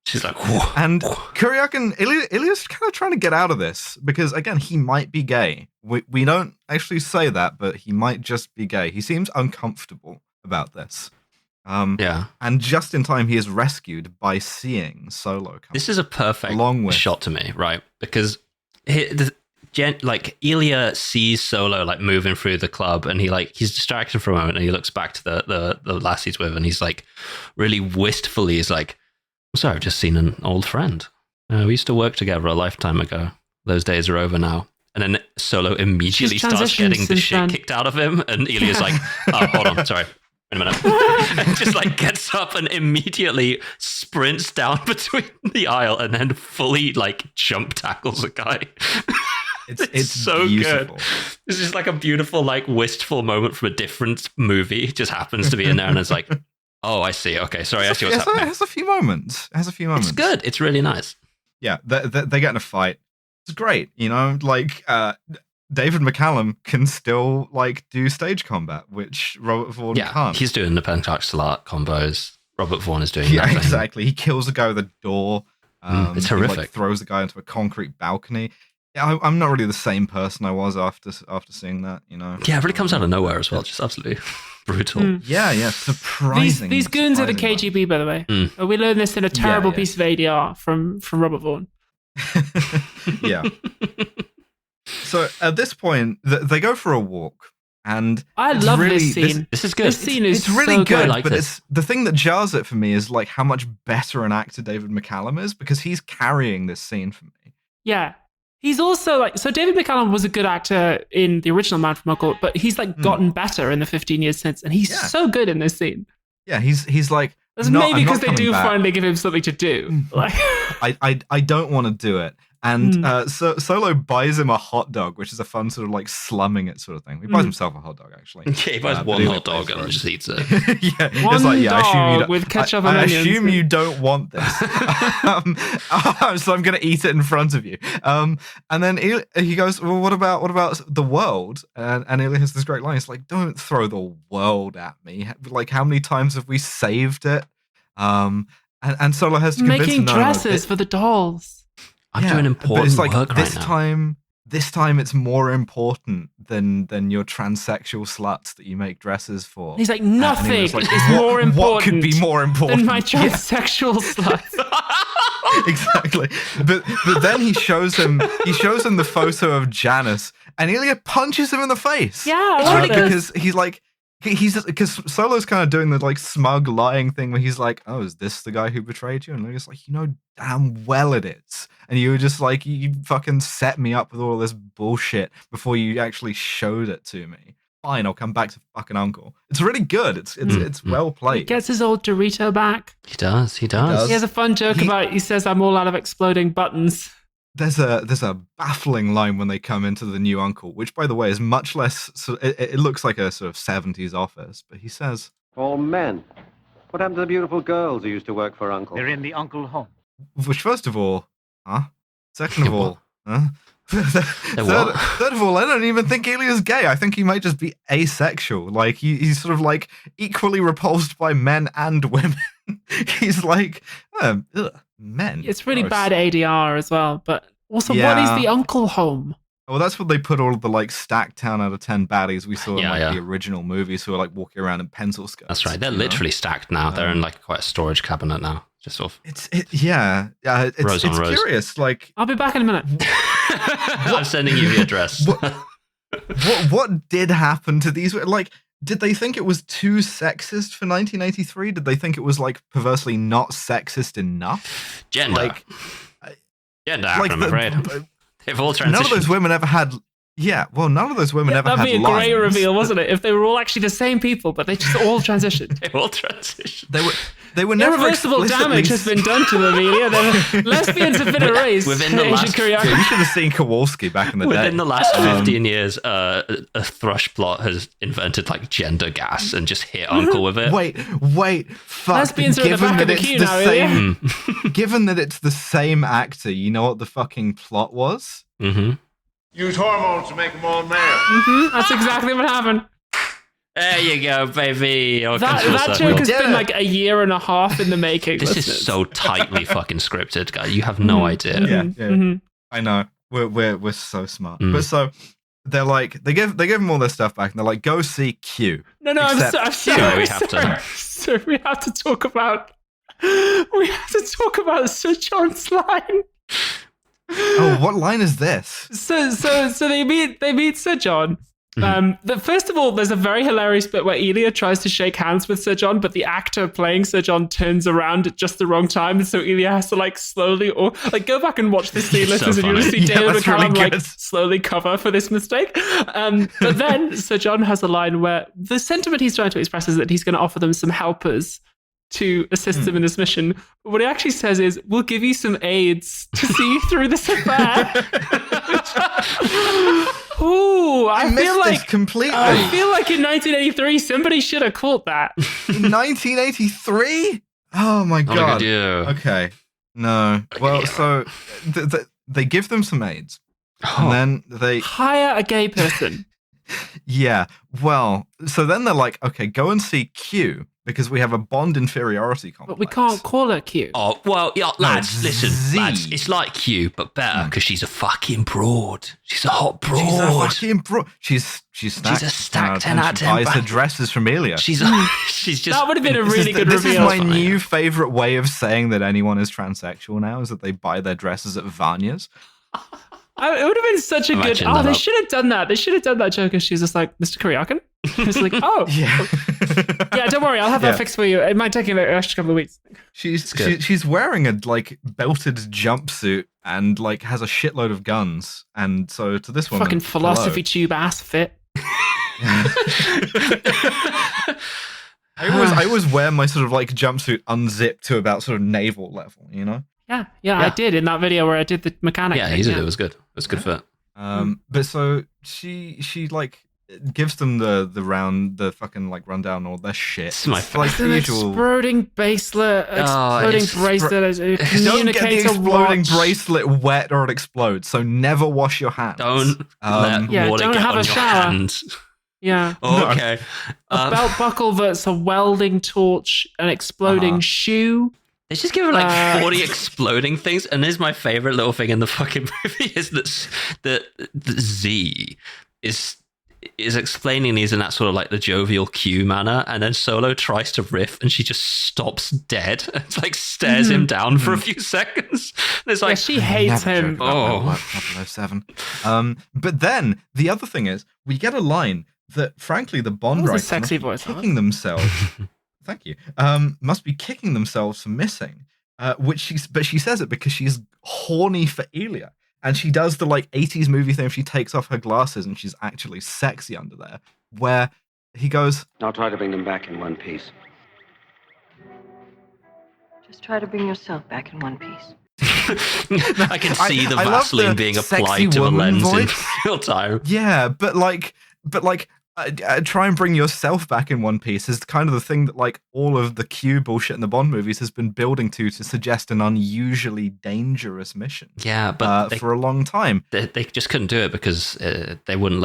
she's like, whoa. And Kuryakin, Ilya's kind of trying to get out of this because, again, he might be gay. We don't actually say that, but he might just be gay. He seems uncomfortable about this. Yeah. And just in time, he is rescued by seeing Solo come. This is a perfect Along with- shot to me, right? Because Ilya sees Solo like moving through the club, and he's distracted for a moment, and he looks back to the lass he's with, and he's like really wistfully, he's like, "Sorry, I've just seen an old friend. We used to work together a lifetime ago. Those days are over now." And then Solo immediately She's starts transitioned getting the since shit then. kicked out of him, and Ilya's like, "Oh, hold on, sorry." In a minute. And just like gets up and immediately sprints down between the aisle and then fully like jump tackles a guy. It's so beautiful. good. It's just like a beautiful, like wistful moment from a different movie. It just happens to be in there, and it's like, oh, I see. Okay, sorry, I see what's It happening. has a few moments. It's good. It's really nice. Yeah, they get in a fight. It's great, like David McCallum can still like do stage combat, which Robert Vaughn can't. He's doing the Pentax combos. Robert Vaughn is doing Yeah, nothing. exactly. He kills a guy with a door. It's He, horrific. like, throws a guy into a concrete balcony. I'm not really the same person I was after seeing that, you know. Yeah, it really comes out of nowhere as well. Just absolutely brutal. Yeah, surprising. These goons are the surprising KGB, by the way. We learned this in a terrible piece of ADR from Robert Vaughn. Yeah. So at this point, they go for a walk, and I love this scene. This is good. This scene is it's really so good, like but this. it's the thing that jars it for me is like how much better an actor David McCallum is, because he's carrying this scene for me. Yeah. He's also like, so David McCallum was a good actor in the original Man from U.N.C.L.E., but he's like gotten better in the 15 years since, and he's so good in this scene. Yeah, he's like, that's maybe because they do finally give him something to do. Like, I don't want to do it. And so Solo buys him a hot dog, which is a fun sort of like slumming it sort of thing. He buys himself a hot dog, actually. Yeah, he buys one hot dog and just eats it. Yeah, one it's like, yeah, I assume you don't, with ketchup and I onions. assume you don't want this. So I'm going to eat it in front of you. And then he goes, well, what about the world? And Ilya has this great line. It's like, don't throw the world at me. Like, how many times have we saved it? And Solo has to convince him, making dresses for the dolls. I'm doing important work right this now. This time it's more important than your transsexual sluts that you make dresses for. He's like, nothing is more important. What could be more important than my transsexual sluts? Exactly. But then he shows him the photo of Janice, and Ilya punches him in the face. Yeah, because he's like. Because Solo's kind of doing the like smug lying thing where he's like, "Oh, is this the guy who betrayed you?" And Ilya's like, "You know damn well it is." And you were just like, "You fucking set me up with all this bullshit before you actually showed it to me." Fine, I'll come back to fucking Uncle. It's really good. It's well played. He gets his old Dorito back. He does. He has a fun joke about. He says, "I'm all out of exploding buttons." There's a baffling line when they come into the new Uncle, which, by the way, is much less. It looks like a sort of 70s office, but he says, "All men. What happened to the beautiful girls who used to work for Uncle?" They're in the Uncle home. Which, first of all, second of all, third of all, I don't even think Ilya's gay. I think he might just be asexual. Like he's sort of like equally repulsed by men and women. He's like, men. It's really bad ADR as well. But also, what is the Uncle home? Well, that's what they put all of the like stacked 10 out of 10 baddies we saw in the original movies who are like walking around in pencil skirts. That's right. They're literally stacked now. They're in like quite a storage cabinet now. Just sort of. It's curious. Like, I'll be back in a minute. I'm sending you the address. What did happen to these? Like, did they think it was too sexist for 1983? Did they think it was like perversely not sexist enough? Gender. I'm afraid. They've all transitioned. None of those women ever had. Yeah, well, none of those women ever had lines. That'd be a great reveal, wasn't it? If they were all actually the same people, but they just all transitioned. They all transitioned. They were never irreversible damage has been done to them, Ilya. Lesbians have been erased. Within the last, you should have seen Kowalski back in the day. Within the last 15 years, a thrush plot has invented like gender gas and just hit Uncle with it. Wait, fuck. Lesbians are in the back of the queue now, Ilya. Given that it's the same actor, you know what the fucking plot was? Mm-hmm. Use hormones to make them all male. Mm-hmm. That's exactly what happened. There you go, baby. That joke has been like a year and a half in the making. This is so tightly fucking scripted, guy. You have no idea. Yeah. Mm-hmm. I know. We're so smart. But so they're like they give them all their stuff back, and they're like, go see Q. No, I'm sorry. We have to. So we have to talk about Sir John's line. Oh, what line is this? So they meet Sir John. First of all, there's a very hilarious bit where Ilya tries to shake hands with Sir John, but the actor playing Sir John turns around at just the wrong time, and so Ilya has to like slowly or like go back and watch this scene, listeners, and you'll see David McCallum like slowly cover for this mistake. But then Sir John has a line where the sentiment he's trying to express is that he's going to offer them some helpers to assist them in this mission. But what he actually says is, we'll give you some aids to see you through this affair. Ooh, I feel like completely. I feel like in 1983, somebody should have caught that. In 1983? Oh my god. Look at you. Okay. No. Well, so they give them some aids. And then they hire a gay person. Yeah. Well, so then they're like, okay, go and see Q. because we have a Bond inferiority complex. But we can't call her Q. Oh, well, yeah, lads, listen, Z. lads, it's like Q, but better, because she's a fucking broad. She's a hot broad. She's a fucking broad. She's stacked. She's a stacked 10 out of 10. Buys her dresses from Ilya. She's just... That would have been a really good This reveal. is my new favorite way of saying that anyone is transsexual now, is that they buy their dresses at Vanya's. It would have been such a good... Oh, they should have done that. They should have done that joke, and she's just like, Mr. Kuryakin? It's like, oh. Yeah. Yeah, don't worry. I'll have that fixed for you. It might take an extra couple of weeks. She's wearing a like belted jumpsuit and like has a shitload of guns. And so to this woman... Fucking philosophy tube ass fit. I always wear my sort of like jumpsuit unzipped to about sort of navel level, you know? Yeah, I did in that video where I did the mechanic. Yeah, thing, he did. It was good. It was good fit. But so she like gives them the fucking like rundown all their shit. It's my like the usual exploding bracelet, exploding bracelet, don't get the exploding watch. bracelet wet or it explodes. So never wash your hands. Don't let water don't get have on a your shower. hands. Yeah. Oh, okay. A belt buckle that's a welding torch, an exploding shoe. They just give her like 40 exploding things, and here's my favorite little thing in the fucking movie is that Z is explaining these in that sort of like the jovial Q manner, and then Solo tries to riff, and she just stops dead and like stares him down for a few seconds. And it's like she hates him. Oh, 007. But then the other thing is, we get a line that, frankly, the Bond writers sexy voice, kicking themselves. Thank you. Must be kicking themselves for missing. But she says it because she's horny for Ilya, and she does the like 80s movie thing. She takes off her glasses and she's actually sexy under there. Where he goes, I'll try to bring them back in one piece. Just try to bring yourself back in one pice. I can see the I love Vaseline the being sexy applied to a woman lens voice. in real time. yeah, but try and bring yourself back in one piece is kind of the thing that like all of the Q bullshit in the Bond movies has been building to suggest an unusually dangerous mission. Yeah, but for a long time they just couldn't do it because they wouldn't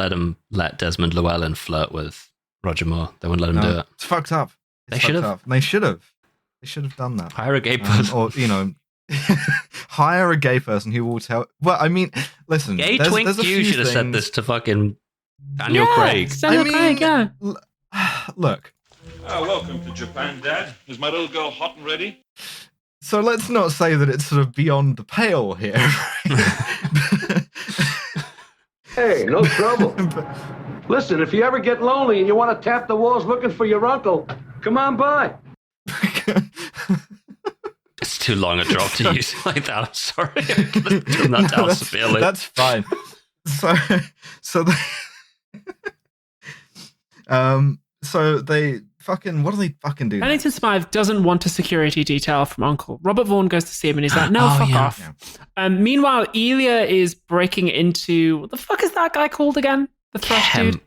let Desmond Llewellyn flirt with Roger Moore. They wouldn't let him do it. It's fucked up. They should have. They should have done that. Hire a gay person, or hire a gay person who will tell. Well, I mean, listen, gay there's twink a Q few should have said things- this to fucking Daniel Craig. Daniel Craig, yeah. Look. Welcome to Japan, Dad. Is my little girl hot and ready? So let's not say that it's sort of beyond the pale here. Hey, no trouble. Listen, if you ever get lonely and you want to tap the walls looking for your uncle, come on by. It's too long a drop to use like that. I'm sorry. I'm gonna turn that down severely. That's fine. So they fucking, what do they fucking do? Pennington Smythe doesn't want a security detail from Uncle. Robert Vaughn goes to see him and he's like, no, fuck off. Yeah. Meanwhile, Ilya is breaking into, what the fuck is that guy called again? The thrush dude?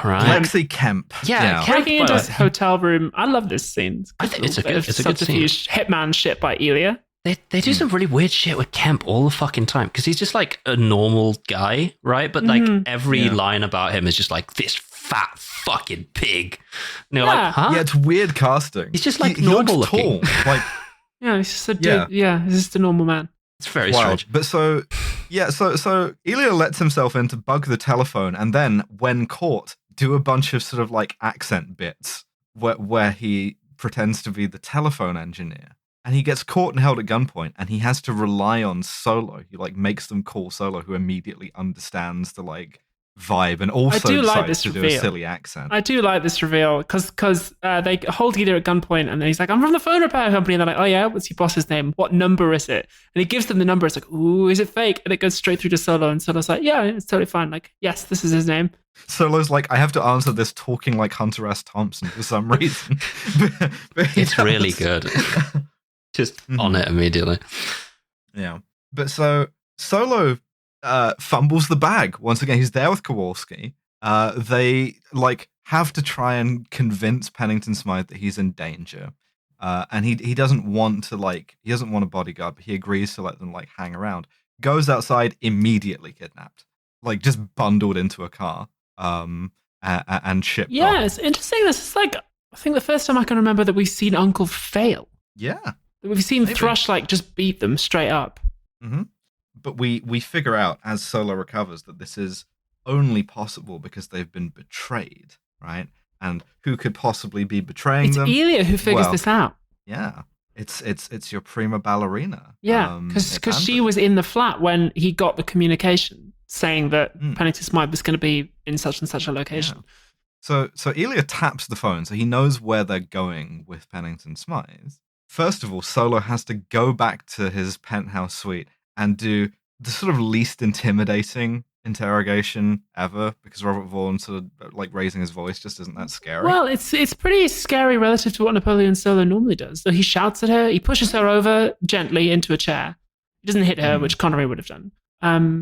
Right. Lexi Kemp. Yeah, breaking into his hotel room. I love this scene. I think it's a good scene. Hitman shit by Ilya. They do some really weird shit with Kemp all the fucking time because he's just like a normal guy, right? But like every line about him is just like this fat fucking pig. And you're like, huh? Yeah, it's weird casting. He's just like normal looking. Tall. Like, yeah, he's just a dude. Yeah, he's just a normal man. It's very wild. strange. But so Ilya lets himself in to bug the telephone, and then when caught, do a bunch of sort of like accent bits where he pretends to be the telephone engineer. And he gets caught and held at gunpoint, and he has to rely on Solo. He like makes them call Solo, who immediately understands the like vibe, and also decides to do a silly accent. I do like this reveal because they hold Ilya at gunpoint, and then he's like, "I'm from the phone repair company." And they're like, "Oh yeah, what's your boss's name? What number is it?" And he gives them the number. It's like, "Ooh, is it fake?" And it goes straight through to Solo, and Solo's like, "Yeah, it's totally fine. Like, yes, this is his name." Solo's like, I have to answer this talking like Hunter S. Thompson for some reason. but it's really good. Just on it immediately. Yeah. But so Solo fumbles the bag. Once again, he's there with Kowalski. They like have to try and convince Pennington Smythe that he's in danger. And he doesn't want a bodyguard, but he agrees to let them like hang around. Goes outside, immediately kidnapped. Like just bundled into a car. And shipped off. It's interesting. This is like I think the first time I can remember that we've seen Uncle fail. Yeah. That we've seen Maybe. Thrush like just beat them straight up. Mm-hmm. But we figure out as Solo recovers that this is only possible because they've been betrayed, right? And who could possibly be betraying them? It's Ilya who figures this out. Yeah. It's your prima ballerina. Yeah, because she was in the flat when he got the communication saying that Pennington Smythe was going to be in such and such a location. Yeah. So Ilya taps the phone, so he knows where they're going with Pennington Smythe. First of all, Solo has to go back to his penthouse suite and do the sort of least intimidating interrogation ever, because Robert Vaughan sort of like raising his voice just isn't that scary. Well, it's pretty scary relative to what Napoleon Solo normally does. So he shouts at her, he pushes her over gently into a chair. He doesn't hit her, which Connery would have done.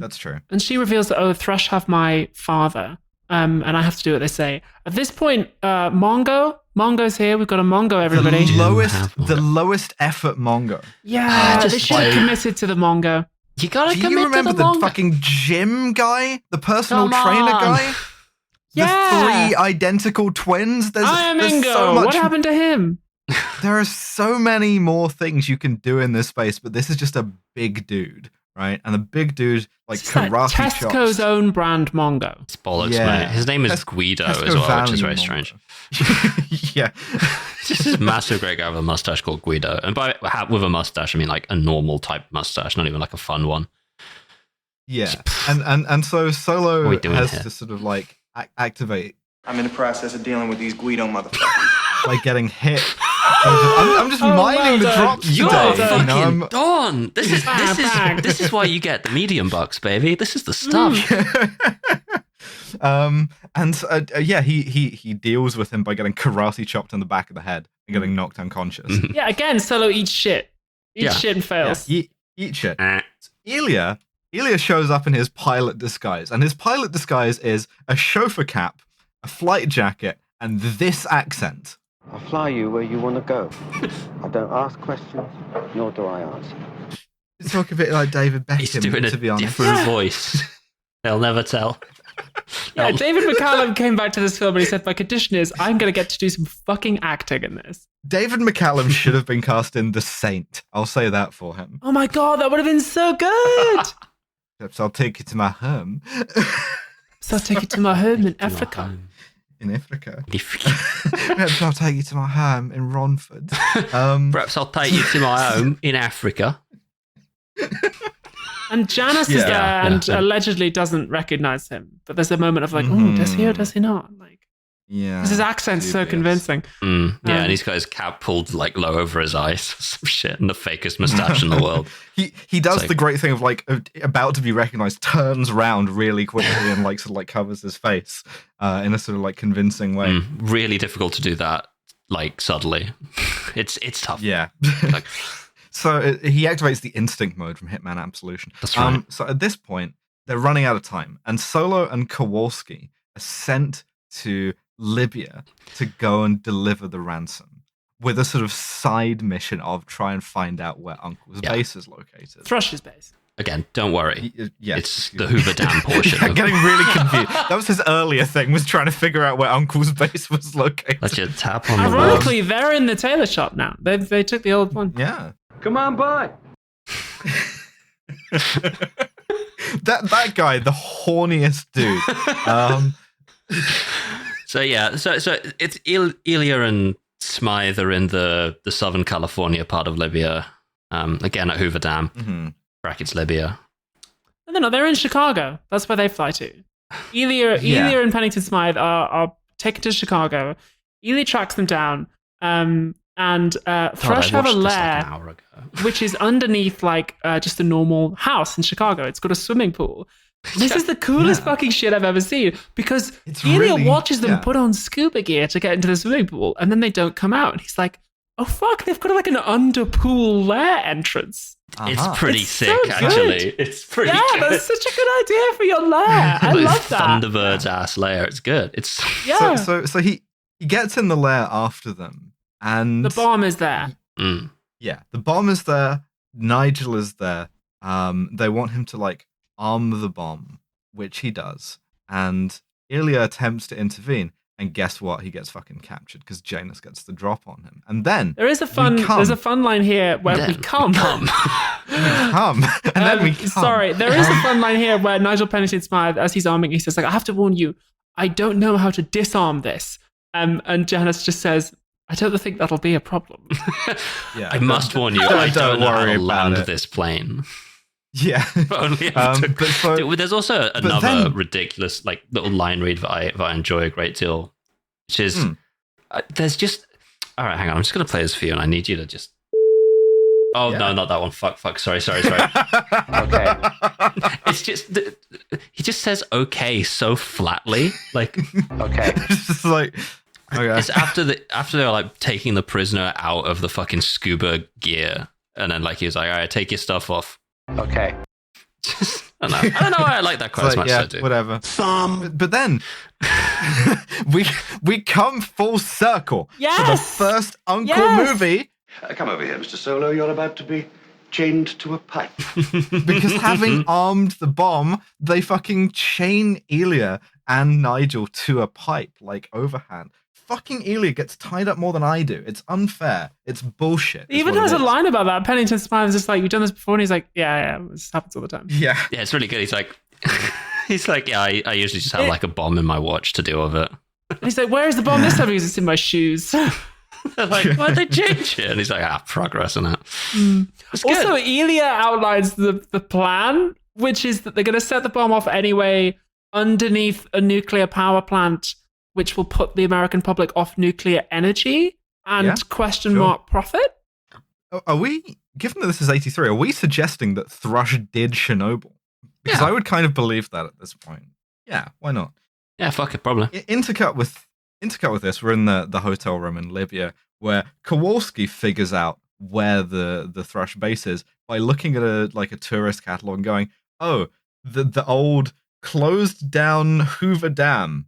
That's true. And she reveals that, Thrush have my father, and I have to do what they say. At this point, Mongo's here. We've got a Mongo, everybody. The lowest effort Mongo. Yeah, they should have committed to the Mongo. You gotta commit to the Mongo. Do you remember the fucking gym guy? The personal trainer guy? Yeah. The 3 identical twins? There's Ingo. so much... What happened to him? There are so many more things you can do in this space, but this is just a big dude, right? And the big dude, like karate chops. Tesco's own brand Mongo. It's bollocks, mate. His name is Guido as well, which is very strange. Yeah. Just this massive great guy with a mustache called Guido. And with a mustache, I mean like a normal type mustache, not even like a fun one. Yeah. And so Solo has to sort of like activate. I'm in the process of dealing with these Guido motherfuckers. Like getting hit. I'm just minding the drops You're today. fucking Dawn. This is why you get the medium bucks, baby. This is the stuff. He deals with him by getting karate chopped in the back of the head and getting knocked unconscious. Yeah, again, Solo eats shit. Eats shit and fails. Yeah. Eat shit. Ilya shows up in his pilot disguise, and his pilot disguise is a chauffeur cap, a flight jacket, and this accent. I'll fly you where you want to go. I don't ask questions, nor do I answer. You talk a bit like David Beckham, He's doing to be honest. Different voice. They'll never tell. Yeah, David McCallum came back to this film and he said, my condition is I'm going to get to do some fucking acting in this. David McCallum should have been cast in The Saint. I'll say that for him. Oh my God, that would have been so good. Perhaps I'll take you to my home. So I'll take you to my home in Africa. In Africa. Perhaps I'll take you to my home in Romford. Perhaps I'll take you to my home in Africa. And Janice is there and allegedly doesn't recognize him. But there's a moment of like, oh, does he or does he not? Like, yeah. His accent's so convincing. And he's got his cap pulled like low over his eyes or some shit and the fakest mustache in the world. He does the great thing of like about to be recognized, turns around really quickly and like sort of like covers his face in a sort of like convincing way. Really difficult to do that like subtly. It's tough. Yeah. Like, so he activates the instinct mode from Hitman Absolution. That's right. So at this point, they're running out of time, and Solo and Kowalski are sent to Libya to go and deliver the ransom with a sort of side mission of try and find out where Uncle's base is located. Thrush's base. Again, don't worry. Yes, it's the Hoover Dam portion. I'm getting really confused. That was his earlier thing, was trying to figure out where Uncle's base was located. Let's just tap on the wall. Ironically, they're in the tailor shop now. They took the old one. Yeah. Come on by. that guy, the horniest dude. So it's Ilya and Smythe are in the Southern California part of Libya. Again at Hoover Dam, brackets Libya. No, they're in Chicago. That's where they fly to. Ilya and Pennington Smythe are taken to Chicago. Ilya tracks them down. And Thrush have a lair, which is underneath like just a normal house in Chicago. It's got a swimming pool. This is the coolest fucking shit I've ever seen, because Ilya watches them put on scuba gear to get into the swimming pool, and then they don't come out. And he's like, oh fuck, they've got like an under pool lair entrance. It's pretty sick, actually. It's pretty good. Yeah, that's such a good idea for your lair. I love that. Thunderbird's ass lair. It's good. It's So he gets in the lair after them. And the bomb is there. Yeah, the bomb is there. Nigel is there. They want him to like arm the bomb, which he does. And Ilya attempts to intervene. And guess what? He gets fucking captured because Janus gets the drop on him. And then there's a fun line here where we come. And then we come. Sorry, there is a fun line here where Nigel Pennington Smythe, as he's arming, he says, like, I have to warn you, I don't know how to disarm this. And Janus just says, I don't think that'll be a problem. Yeah, I must warn you, I don't know how to land this plane. Yeah. There's also another ridiculous like little line read that I enjoy a great deal, which is there's just all right, hang on, I'm just gonna play this for you and I need you to just no, not that one. Fuck. Sorry. Okay. It's just he just says okay so flatly, like Okay. It's just like okay. It's after they're like taking the prisoner out of the fucking scuba gear, and then like he was like, all right, take your stuff off. Okay. I don't know why I like that quite as much as I do. Whatever. But then we come full circle to the first Uncle movie. Come over here, Mr. Solo. You're about to be chained to a pipe. Because having armed the bomb, they fucking chain Ilya and Nigel to a pipe, like overhand. Fucking Ilya gets tied up more than I do. It's unfair. It's bullshit. He even has a line about that. Pennington Smythe is just like, you've done this before? And he's like, yeah, this happens all the time. Yeah, it's really good. He's like, yeah, I usually just have like a bomb in my watch to deal with it. And he's like, where is the bomb this time? Because it's in my shoes. They're like, why'd they change it? And he's like, progress in it. Also, Ilya outlines the plan, which is that they're going to set the bomb off anyway underneath a nuclear power plant, which will put the American public off nuclear energy and question mark profit. Are we, given that this is 83, are we suggesting that Thrush did Chernobyl? Because I would kind of believe that at this point. Yeah, why not? Yeah, fuck it, probably. Intercut with this, we're in the hotel room in Libya, where Kowalski figures out where the Thrush base is by looking at a tourist catalog and going, oh, the old closed down Hoover Dam,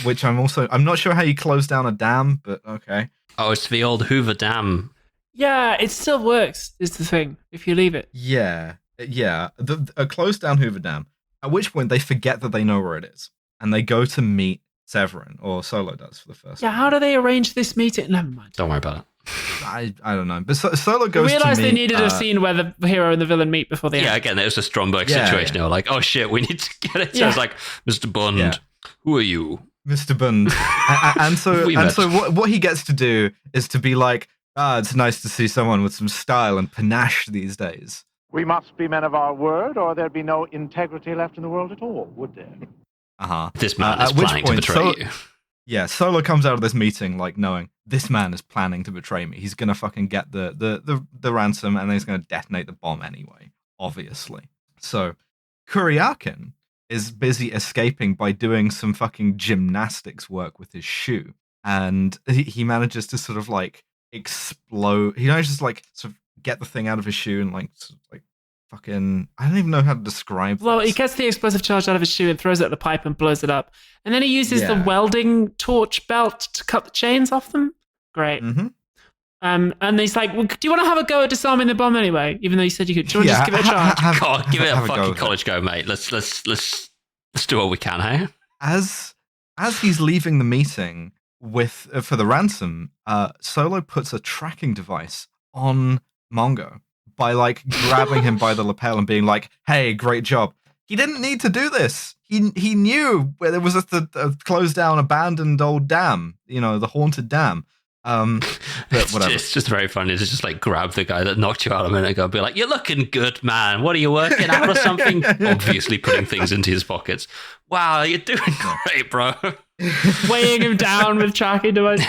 which I'm not sure how you close down a dam, but okay. Oh, it's the old Hoover Dam. Yeah, it still works, is the thing, if you leave it. Yeah. A closed down Hoover Dam, at which point they forget that they know where it is, and they go to meet Severin, or Solo does for the first time. How do they arrange this meeting? Never mind. Don't worry about it. I don't know. But Solo goes to realized meet, they needed a scene where the hero and the villain meet before the end. Yeah, again, it was a Stromberg situation. They were like, oh shit, we need to get it. So it's like, Mr. Bond, who are you? Mr. Bond. and so what he gets to do is to be like, it's nice to see someone with some style and panache these days. We must be men of our word, or there'd be no integrity left in the world at all, would there? This man is planning to betray you. Yeah, Solo comes out of this meeting like knowing this man is planning to betray me. He's gonna fucking get the ransom, and then he's gonna detonate the bomb anyway, obviously. So Kuryakin is busy escaping by doing some fucking gymnastics work with his shoe, and he manages to sort of like explode. He manages to like sort of get the thing out of his shoe and like sort of, like fucking, I don't even know how to describe Well, this. he gets the explosive charge out of his shoe and throws it at the pipe and blows it up. And then he uses the welding torch belt to cut the chains off them. Great. Mm-hmm. And he's like, well, do you want to have a go at disarming the bomb anyway? Even though you said you could. Do you want to just give it a try? Give it a fucking college go, mate. Let's do what we can, hey? As he's leaving the meeting with for the ransom, Solo puts a tracking device on Mongo by like grabbing him by the lapel and being like, "Hey, great job." He didn't need to do this. He knew where there was a closed down, abandoned old dam. You know, the haunted dam. But whatever. It's just very funny to just like grab the guy that knocked you out a minute ago and be like, "You're looking good, man. What are you working out or something?" Obviously putting things into his pockets. Wow, you're doing great, bro. Weighing him down with tracking devices.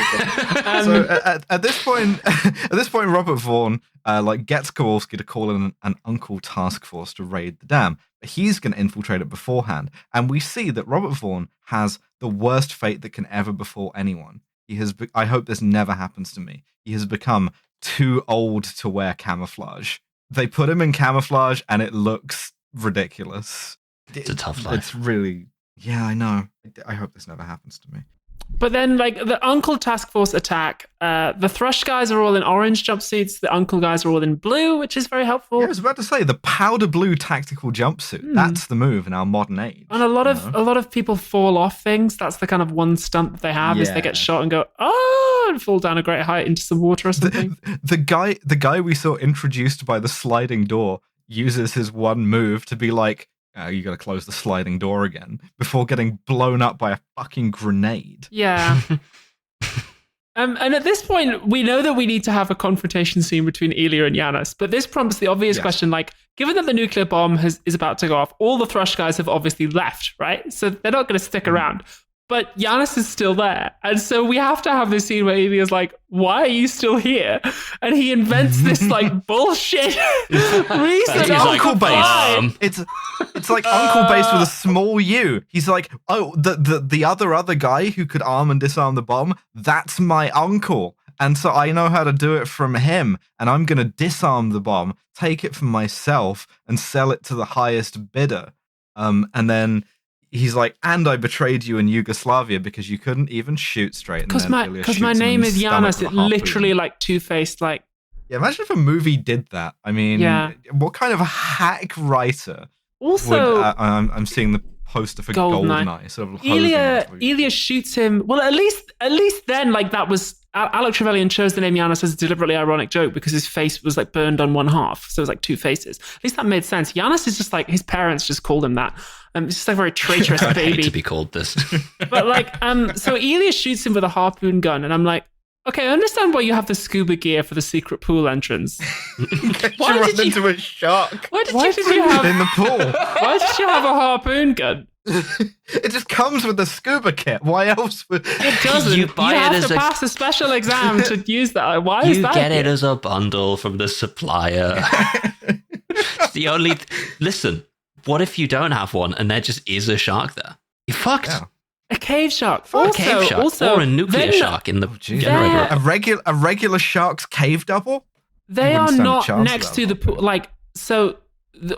So at this point, Robert Vaughn like gets Kowalski to call in an Uncle task force to raid the dam. But he's going to infiltrate it beforehand, and we see that Robert Vaughn has the worst fate that can ever befall anyone. He has. I hope this never happens to me. He has become too old to wear camouflage. They put him in camouflage, and it looks ridiculous. It's a tough life. It's really. Yeah, I know. I hope this never happens to me. But then, like, the Uncle Task Force attack, the Thrush guys are all in orange jumpsuits. The Uncle guys are all in blue, which is very helpful. Yeah, I was about to say, the powder blue tactical jumpsuit. That's the move in our modern age. And a lot of people fall off things. That's the kind of one stunt that they have is they get shot and go, oh, and fall down a great height into some water or something. The guy we saw introduced by the sliding door uses his one move to be like, you got to close the sliding door again before getting blown up by a fucking grenade. Yeah. And at this point, we know that we need to have a confrontation scene between Ilya and Yanis, but this prompts the obvious question, like, given that the nuclear bomb is about to go off, all the Thrush guys have obviously left, right? So they're not going to stick around. But Yanis is still there. And so we have to have this scene where Ilya's like, why are you still here? And he invents this, like, bullshit reason. Uncle Base. It's like Uncle Base with a small U. He's like, oh, the other guy who could arm and disarm the bomb, that's my uncle. And so I know how to do it from him. And I'm going to disarm the bomb, take it for myself, and sell it to the highest bidder. And then he's like, and I betrayed you in Yugoslavia because you couldn't even shoot straight. Because my name is Yanis. It literally like two-faced, like. Yeah, imagine if a movie did that. I mean, what kind of a hack writer? Also, I'm seeing the poster for Goldeneye. Sort of Ilya shoots him. Well, at least then, like that was Alec Trevelyan chose the name Yanis as a deliberately ironic joke because his face was like burned on one half, so it was like two faces. At least that made sense. Yanis is just like his parents just called him that. It's just like a very traitorous I'd baby. hate to be called this. But like, so Ilya shoots him with a harpoon gun, and I'm like, okay, I understand why you have the scuba gear for the secret pool entrance. Why did you run into a shark? Why did you have in the pool? Why did you have a harpoon gun? It just comes with the scuba kit. Why else would it doesn't? You have to pass a special exam to use that. Why is that? You get it as a bundle from the supplier. It's the only. Listen, what if you don't have one and there just is a shark there? You're fucked. Yeah. A cave shark. Or a nuclear shark in the generator. A regular shark's cave double? They are not next to the pool. Like, so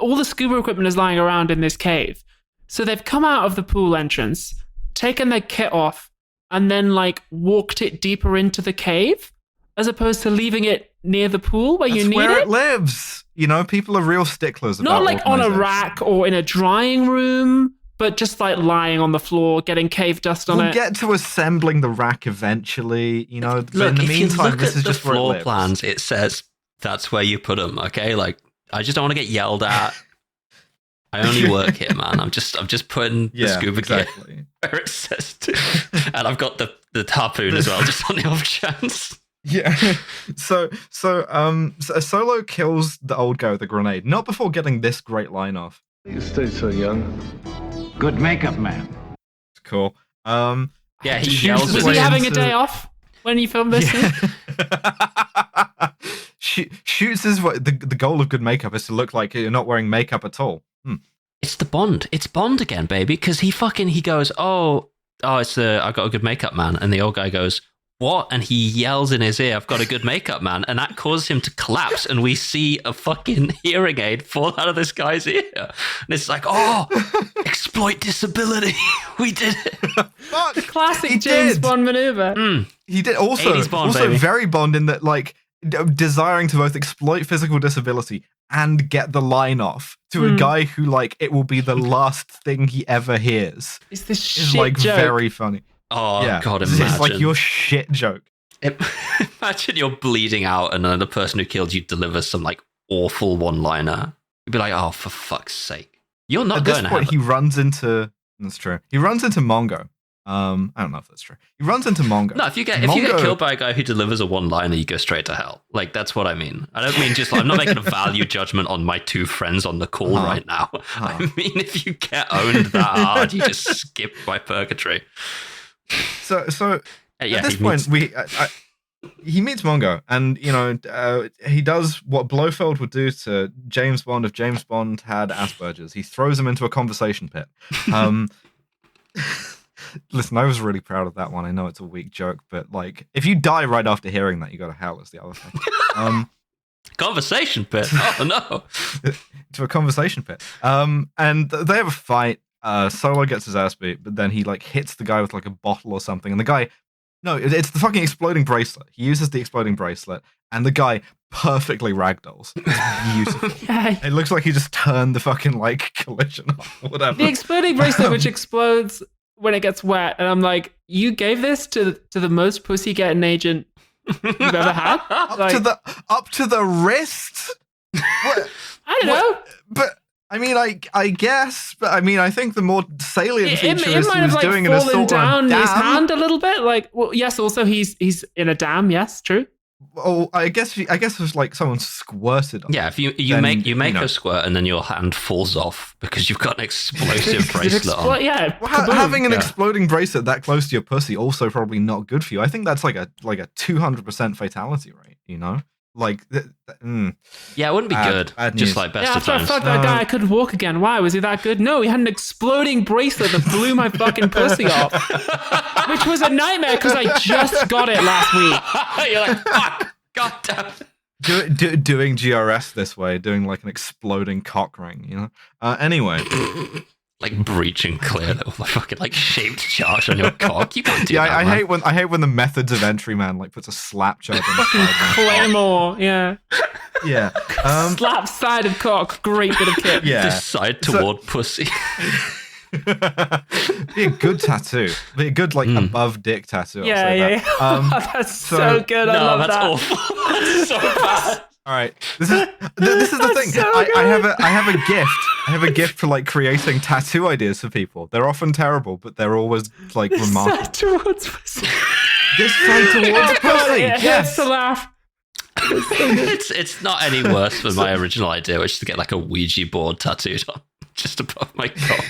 all the scuba equipment is lying around in this cave. So they've come out of the pool entrance, taken their kit off, and then like walked it deeper into the cave, as opposed to leaving it near the pool where you need it. That's where it lives. You know, people are real sticklers about not like on a rack or in a drying room, but just like lying on the floor, getting cave dust on it. We'll get to assembling the rack eventually. You know, look, in the if meantime, you look this at is the just where floor it plans, it says that's where you put them. Okay, like I just don't want to get yelled at. I only work here, man. I'm just putting the scuba gear where it says to, and I've got the harpoon as well, just on the off chance. Yeah. So Solo kills the old guy with the grenade, not before getting this great line off. You stay so young. Good makeup, man. Cool. Yeah, he yells. Was he having a day off when you filmed this scene? Shoots is what the goal of good makeup is to look like you're not wearing makeup at all. It's the Bond. It's Bond again, baby. Because he goes, oh, I've got a good makeup man, and the old guy goes, what? And he yells in his ear, I've got a good makeup man, and that causes him to collapse, and we see a fucking hearing aid fall out of this guy's ear, and it's like, oh, exploit disability. We did it. Fuck, the classic James Bond maneuver. He did also Bond, very Bond in that, like, desiring to both exploit physical disability and get the line off to a guy who, like, it will be the last thing he ever hears. It's this shit is like joke. Very funny. Oh, yeah. God, imagine. It's like your shit joke. Imagine you're bleeding out and then the person who killed you delivers some, like, awful one-liner. You'd be like, oh, for fuck's sake. You're not going to At this point, he runs into... That's true. He runs into Mongo. I don't know if that's true. He runs into Mongo. No, if you get killed by a guy who delivers a one-liner, you go straight to hell. Like, that's what I mean. I don't mean just, I'm not making a value judgment on my two friends on the call right now. I mean, if you get owned that hard, you just skip by purgatory. So at this point, he meets Mongo, and, you know, he does what Blofeld would do to James Bond if James Bond had Asperger's. He throws him into a conversation pit. Listen, I was really proud of that one. I know it's a weak joke, but, like, if you die right after hearing that, you go to hell is the other thing. Conversation pit? Oh, no. To a conversation pit. And they have a fight. Solo gets his ass beat, but then he like hits the guy with like a bottle or something, and the guy, no, it's the fucking exploding bracelet. He uses the exploding bracelet, and the guy perfectly ragdolls. It's beautiful. Yeah. It looks like he just turned the fuking like collision off or whatever. The exploding bracelet, which explodes when it gets wet, and I'm like, you gave this to the most pussy getting agent you've ever had? Up to the wrist? What? I don't know. But I mean, I guess, but I mean, I think the more salient feature is might he have was like doing in a fallen sort down of dam. his hand a little bit. Like, well, yes. Also, he's in a dam. Yes, true. Oh, I guess it was like someone squirted on. Yeah, if you make a squirt and then your hand falls off because you've got an explosive bracelet on. Yeah, well, having an exploding bracelet that close to your pussy also probably not good for you. I think that's like a 200% fatality rate. You know, like yeah, it wouldn't be good. Bad just news. like best after of I times. fucked that guy, I couldn't walk again. Why? Was he that good? No, he had an exploding bracelet that blew my fucking pussy off, which was a nightmare because I just got it last week. You're like, fuck, god damn. Doing GRS this way, doing like an exploding cock ring, you know. Anyway, like breach and clear that with a fucking like shaped charge on your cock. You can't do that. I hate when the methods of entry man like puts a slap charge on the side. Claymore, yeah. Yeah. Slap side of cock, great bit of kit. Yeah. This side toward pussy. Be a good tattoo. Be a good like above dick tattoo. Yeah. That's so good. I love that's that. awful. That's so bad. All right, this is the thing. So I have a gift. I have a gift for like creating tattoo ideas for people. They're often terrible, but they're always like remarkable. Side towards pussy. This side towards pussy. Yes, to laugh. It's not any worse than my original idea, which is to get like a Ouija board tattooed on just above my cock.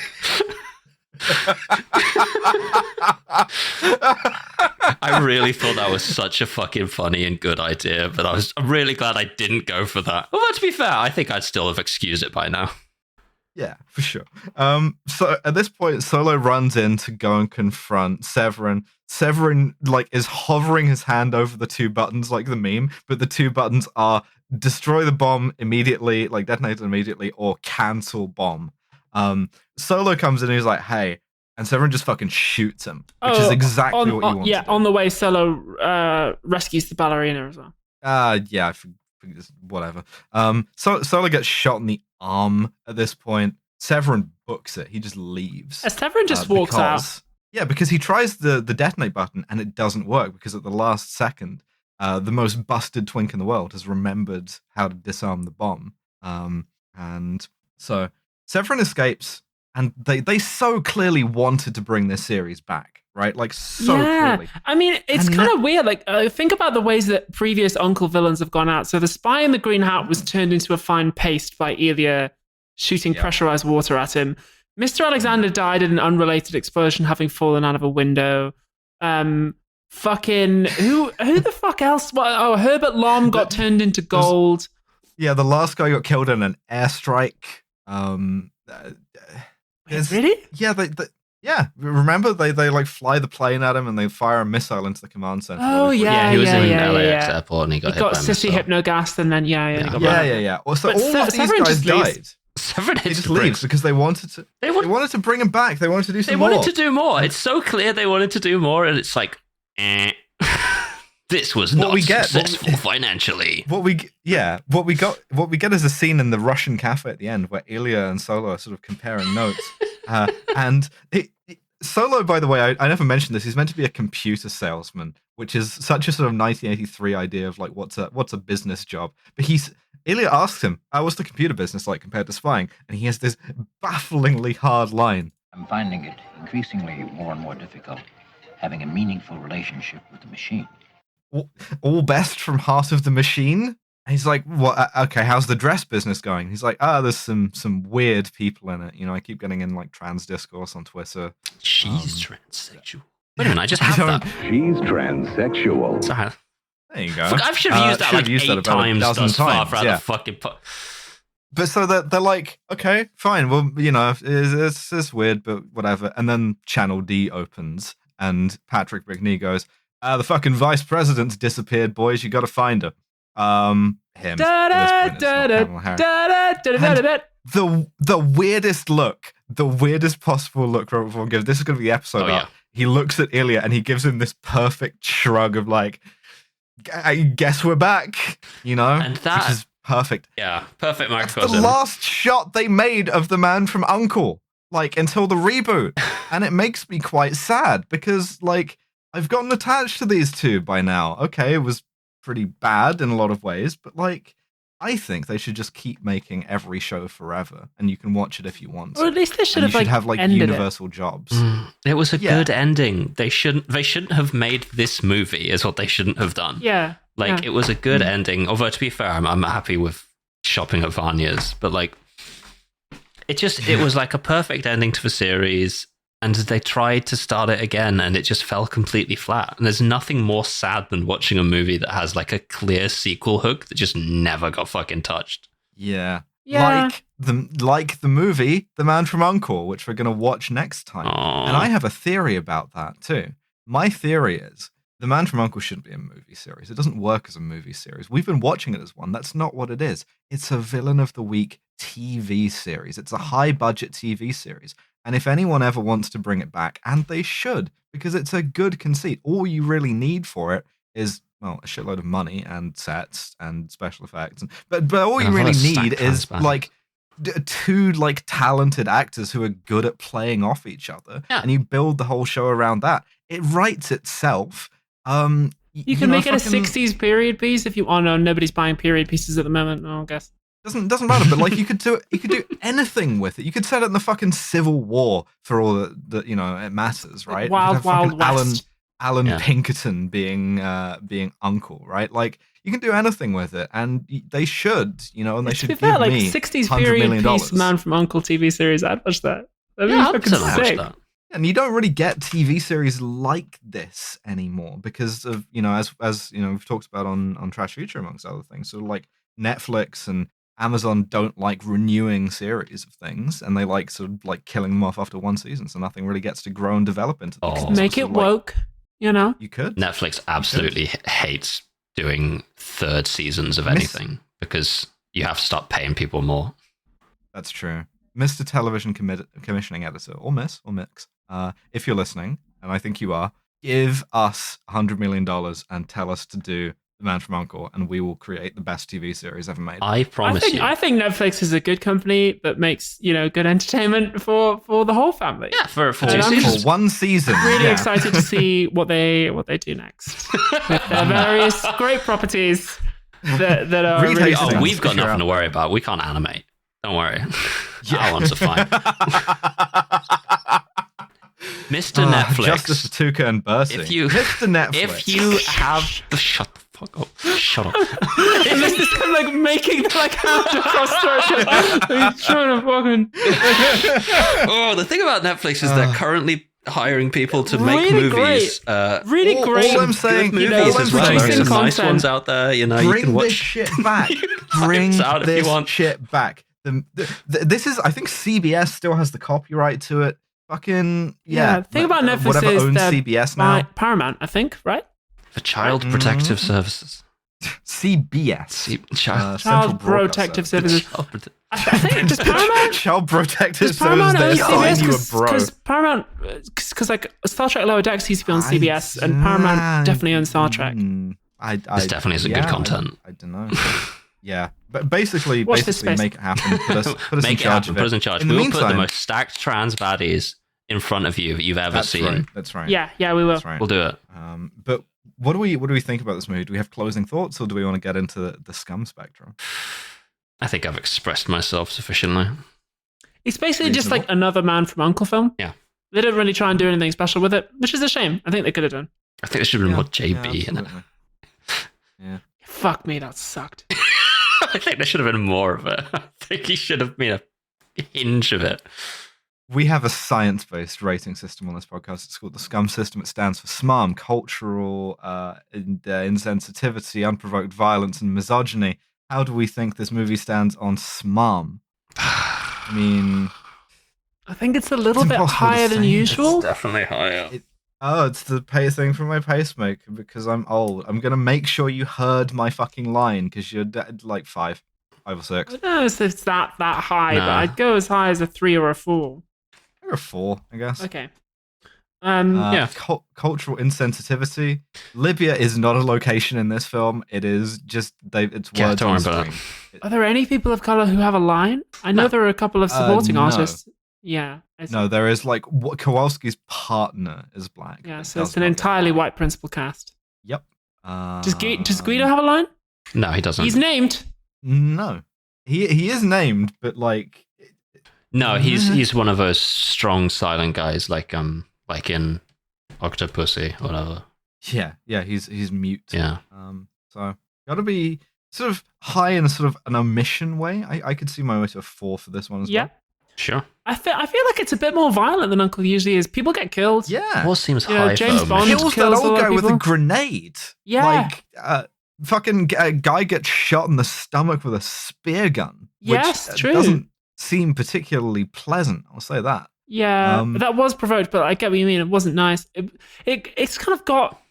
I really thought that was such a fucking funny and good idea, but I'm really glad I didn't go for that. Well, to be fair, I think I'd still have excused it by now. Yeah, for sure. So at this point, Solo runs in to go and confront Severin. Severin like is hovering his hand over the two buttons like the meme, but the two buttons are destroy the bomb immediately, like detonate it immediately, or cancel bomb. Solo comes in and he's like, hey, and Severin just fucking shoots him, which is exactly what you want. Yeah, on the way, Solo rescues the ballerina as well. Yeah, whatever. So Solo gets shot in the arm at this point. Severin books it. He just leaves. Severin just walks out. Yeah, because he tries the detonate button and it doesn't work because at the last second, the most busted twink in the world has remembered how to disarm the bomb. And so Severin escapes, and they so clearly wanted to bring this series back, right? Like so clearly. I mean, it's kind of weird. Like, think about the ways that previous Uncle villains have gone out. So the spy in the green hat was turned into a fine paste by Ilya shooting pressurized water at him. Mr. Alexander died in an unrelated explosion, having fallen out of a window. Fucking who the fuck else? Oh, Herbert Lom got turned into gold. Yeah, the last guy got killed in an airstrike. Really? Yeah, yeah. Remember they like fly the plane at him and they fire a missile into the command center. Oh yeah, he was in LAX airport and he got hit by a sissy missile. hypnogassed and then yeah. Well, so all of these guys died. Severin they just leaves because they wanted to. They wanted to bring him back. They wanted to do some more. They wanted to do more. It's so clear they wanted to do more, and it's like, this was not successful financially. What we get is a scene in the Russian cafe at the end where Ilya and Solo are sort of comparing notes, and Solo, by the way, I never mentioned this. He's meant to be a computer salesman, which is such a sort of 1983 idea of like what's a business job. But Ilya asks him, what's the computer business like compared to spying? And he has this bafflingly hard line. I'm finding it increasingly more and more difficult having a meaningful relationship with the machine. All best from Heart of the Machine? And he's like, what? Okay, how's the dress business going? He's like, there's some weird people in it. You know, I keep getting in like trans discourse on Twitter. She's transsexual. Wait a minute, I just have that. She's transsexual. Sorry. There you go. I should have used that like 8 times thus far throughout the fucking... But so they're like, okay, fine. Well, you know, it's weird, but whatever. And then Channel D opens and Patrick Brickney goes, the fucking vice president's disappeared, boys. You got to find her. Him. the weirdest look, the weirdest possible look Robert Vaughn gives. This is going to be the episode. He looks at Ilya and he gives him this perfect shrug of like, I guess we're back, you know, and that which is perfect. Yeah, perfect microcosm. That's the last shot they made of the Man from U.N.C.L.E., like until the reboot, and it makes me quite sad because like I've gotten attached to these two by now. Okay, it was pretty bad in a lot of ways, but like I think they should just keep making every show forever, and you can watch it if you want. Or at least they should have like ended universal jobs. It was a good ending. They shouldn't have made this movie. Is what they shouldn't have done. Yeah, like it was a good ending. Although to be fair, I'm happy with shopping at Vanya's, but like it was like a perfect ending to the series. And they tried to start it again, and it just fell completely flat. And there's nothing more sad than watching a movie that has like a clear sequel hook that just never got fucking touched. Yeah. Like the movie The Man from U.N.C.L.E., which we're going to watch next time. Aww. And I have a theory about that too. My theory is The Man from U.N.C.L.E. shouldn't be a movie series. It doesn't work as a movie series. We've been watching it as one. That's not what it is. It's a Villain of the Week TV series. It's a high budget TV series. And if anyone ever wants to bring it back, and they should, because it's a good conceit, all you really need for it is, well, a shitload of money and sets and special effects. But all you really need is like two like talented actors who are good at playing off each other, and you build the whole show around that. It writes itself. You can make it a 60s period piece if you want. Oh, no, nobody's buying period pieces at the moment. I guess. Doesn't matter, but like you could do anything with it. You could set it in the fucking Civil War for all that you know it matters, right? Wild West. Alan Pinkerton being Uncle, right? Like you can do anything with it, and they should, you know, and they should give like me 60s period piece Man from U.N.C.L.E. TV series. I'd watch that. That'd be fucking sick. And you don't really get TV series like this anymore because of, you know, as you know, we've talked about on Trash Future amongst other things. So like Netflix and Amazon don't like renewing series of things, and they like sort of like killing them off after one season, so nothing really gets to grow and develop into them. Make it woke, you know? You could. Netflix absolutely hates doing third seasons of anything because you have to start paying people more. That's true. Mr. Television Commissioning Editor, or Miss, or Mix, if you're listening, and I think you are, give us $100 million and tell us to do The Man from U.N.C.L.E., and we will create the best TV series ever made. I promise you. I think Netflix is a good company that makes, you know, good entertainment for the whole family. Yeah, for 2 seasons. For one season. Really excited to see what they do next. With their various great properties that are really we've got nothing to worry about. We can't animate. Don't worry. Our ones are fine. Mr. Netflix. Justice for Tuca and Bertie. Mr. Netflix. If you have shut the fuck up. Shut up. And this is kind of like making like hand across throat. He's trying to fucking. The thing about Netflix is they're currently hiring people to make movies. Really great. All I'm saying, movies as well. There's some nice ones out there. You know, you can watch this shit back. Bring this shit back. This is, I think CBS still has the copyright to it. Fucking The thing about Netflix whatever is owns CBS now. Paramount, I think, right? For Child Protective Services. CBS. Child Protective Services. I think just Paramount. Child Protective Paramount Services. owns CBS because Paramount, because like Star Trek Lower Decks used to be on CBS, and Paramount definitely owns Star Trek. This definitely is good content. I don't know. Yeah, but basically make it happen. Put us in charge of it. Put us in charge. We will put the most stacked trans baddies in front of you that you've ever seen. Right, that's right. Yeah, we will. That's right. We'll do it. But what do we think about this movie? Do we have closing thoughts, or do we want to get into the Scum spectrum? I think I've expressed myself sufficiently. It's basically just like another Man from U.N.C.L.E. film. Yeah. They didn't really try and do anything special with it, which is a shame. I think they could have done. I think there should have been more JB in it. Yeah. Fuck me, that sucked. I think there should have been more of it. I think he should have been a hinge of it. We have a science-based rating system on this podcast. It's called the Scum system. It stands for SMARM, cultural insensitivity, unprovoked violence, and misogyny. How do we think this movie stands on SMARM? I mean, I think it's a little bit higher than usual. It's definitely higher. It's the thing from my pacemaker because I'm old. I'm going to make sure you heard my fucking line because you're like 5 5 or 6. I don't know if it's that high, No. but I'd go as high as a 3 or a 4. Or a 4, I guess. Okay. Cultural insensitivity. Libya is not a location in this film. It is just it's Yeah, words don't on worry about screen. Are there any people of color who have a line? I know there are a couple of supporting no. artists. Yeah. No, there is like Kowalski's partner is black. Yeah, It so does it's an not get entirely a line. white principal cast. Yep. Does Guido have a line? No, he doesn't. He's named. No, he is named, but like No, he's one of those strong silent guys, like in Octopussy or whatever. yeah, he's mute. Yeah. So gotta be sort of high in a sort of an omission way. I could see my way to a 4 for this one as well. Sure. I feel like it's a bit more violent than Uncle usually is. People get killed. Yeah. What seems You know, high James for Bond omission? Kills that kills a old lot of guy with a people. grenade. Yeah. Like fucking guy gets shot in the stomach with a spear gun. Yes, which true. Doesn't seem particularly pleasant. I'll say that. Yeah, but that was provoked, but I get what you mean. It wasn't nice. It's kind of got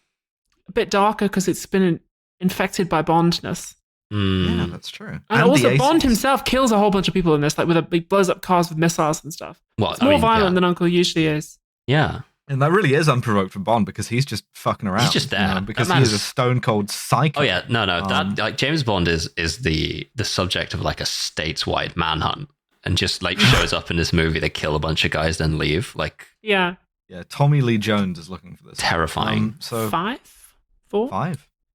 a bit darker because it's been infected by Bondness. Yeah, that's true. And also, the Bond 80s. himself kills a whole bunch of people in this, like he blows up cars with missiles and stuff. Well, It's more violent than Uncle usually is. Yeah. And that really is unprovoked from Bond because he's just fucking around. He's just there. Because That he is man's- a stone cold psycho. Oh yeah, no. That like James Bond is the subject of like a stateswide manhunt, and just like shows up in this movie. They kill a bunch of guys, then leave. Like Yeah. Yeah, Tommy Lee Jones is looking for this. terrifying. So 5? 4?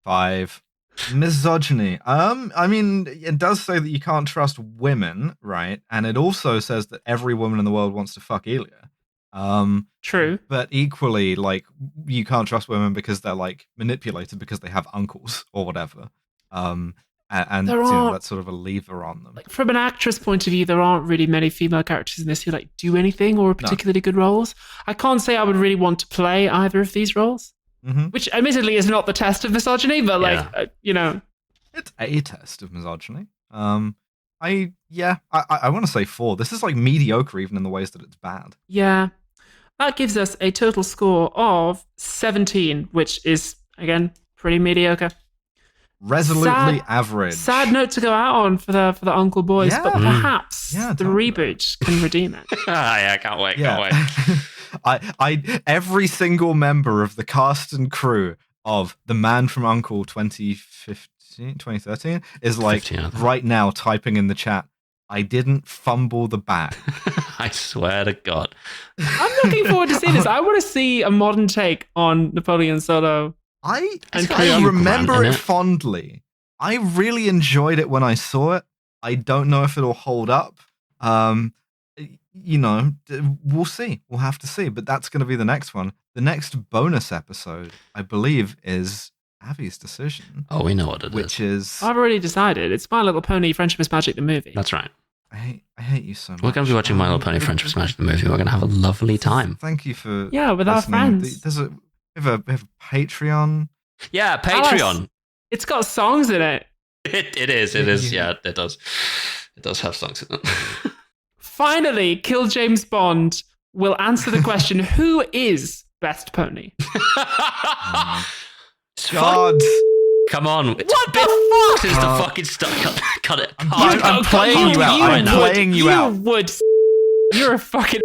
5. Misogyny. I mean, it does say that you can't trust women, right? And it also says that every woman in the world wants to fuck Ilya. True. But equally, like, you can't trust women because they're like manipulated because they have uncles or whatever. And There you know, are- that's sort of a lever on them. Like from an actress point of view, there aren't really many female characters in this who like do anything or are particularly good roles. I can't say I would really want to play either of these roles, which admittedly is not the test of misogyny, but like you know, It's a test of misogyny. I want to say 4. This is like mediocre even in the ways that it's bad. yeah, that gives us a total score of 17, which is again pretty mediocre. Resolutely average. Sad note to go out on for the Uncle Boys, Yeah. but perhaps Yeah, the totally. reboot can redeem it. Yeah, can't wait. I every single member of the cast and crew of The Man from U.N.C.L.E. 2013 is like 15, I think. right now typing in the chat, I didn't fumble the bag. I swear to God. I'm looking forward to seeing this. I want to see a modern take on Napoleon Solo. I Kuryakin remember Grant in it it. fondly. I really enjoyed it when I saw it. I don't know if it'll hold up. You know, we'll see. We'll have to see. But that's going to be the next one. The next bonus episode, I believe, is Abby's decision. Oh, we know what it is. Which is, I've already decided. It's My Little Pony: Friendship is Magic, the movie. That's right. I hate you so much. We're going to be watching My Little Pony: Friendship is Magic, the movie. We're going to have a lovely time. Thank you for Yeah, with our listening. friends. We have a Patreon. Yeah, Patreon. Alice, it's got songs in it. It is. Yeah, it does. It does have songs in it. Finally, Kill James Bond will answer the question: who is best pony? God. Come on. What the fuck? This is the fucking stuff. Cut it. I'm playing you out. I'm playing you out. You're a fucking.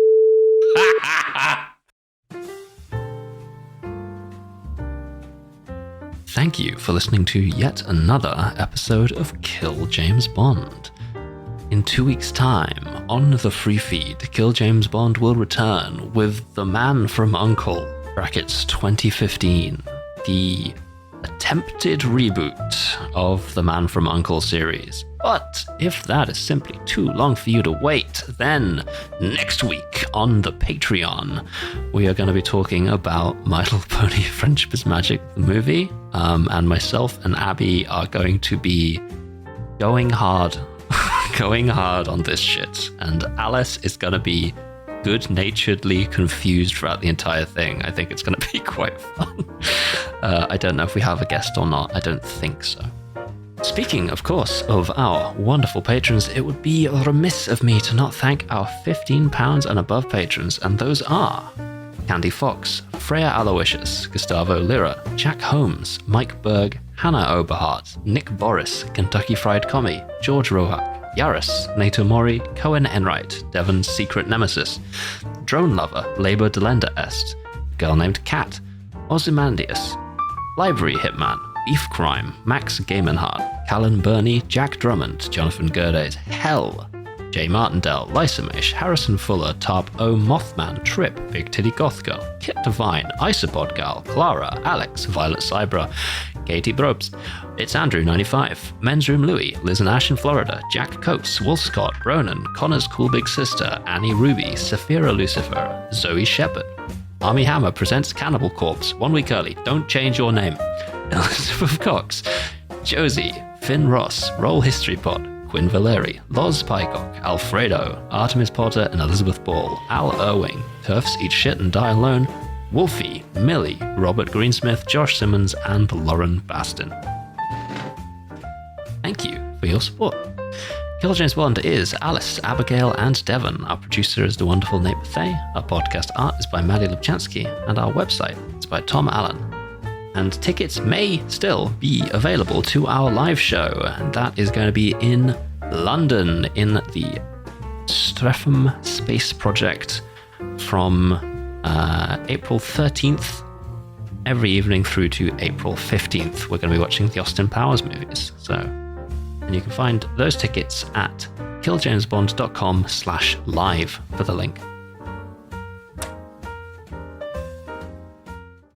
Thank you for listening to yet another episode of Kill James Bond. In 2 weeks' time, on the free feed, Kill James Bond will return with The Man from U.N.C.L.E. brackets 2015, the attempted reboot of the Man from U.N.C.L.E. series. But if that is simply too long for you to wait, then next week on the Patreon, we are going to be talking about My Little Pony Friendship is Magic, the movie, and myself and Abby are going to be going hard on this shit, and Alice is going to be good-naturedly confused throughout the entire thing. I think it's going to be quite fun. I don't know if we have a guest or not. I don't think so. Speaking, of course, of our wonderful patrons, it would be remiss of me to not thank our £15 and above patrons, and those are Candy Fox, Freya Aloysius, Gustavo Lira, Jack Holmes, Mike Berg, Hannah Oberhart, Nick Boris, Kentucky Fried Commie, George Rohak, Yaris, Nato Mori, Cohen Enright, Devon's Secret Nemesis, Drone Lover, Labor Delenda Est, Girl Named Cat, Ozymandias, Library Hitman, Beef Crime, Max Gamenhard, Callan Burney, Jack Drummond, Jonathan Gerdes, Hell, Jay Martindale, Lysamish, Harrison Fuller, Tarp O, Mothman, Trip, Big Titty Goth Girl, Kit Devine, Isopod Gal, Clara, Alex, Violet Cybra, Katie Brobst, It's Andrew 95, Men's Room Louie, Liz and Ash in Florida, Jack Coates, Wolf Scott, Ronan, Connor's Cool Big Sister, Annie Ruby, Saphira Lucifer, Zoe Shepherd. Army Hammer presents Cannibal Corpse, 1 week early, don't change your name. Elizabeth Cox, Josie, Finn Ross, Roll History Pod, Quinn Valeri, Loz Pycock, Alfredo, Artemis Potter and Elizabeth Ball, Al Irving, Turfs Eat Shit and Die Alone, Wolfie, Millie, Robert Greensmith, Josh Simmons, and Lauren Bastin. Thank you for your support. Kill James Bond is Alice, Abigail, and Devon. Our producer is the wonderful Nate Bethea. Our podcast art is by Maddie Lubchansky, and our website is by Tom Allen. And tickets may still be available to our live show, and that is going to be in London in the Strepham Space Project from April 13th every evening through to April 15th. We're going to be watching the Austin Powers movies. And you can find those tickets at killjamesbond.com/live for the link.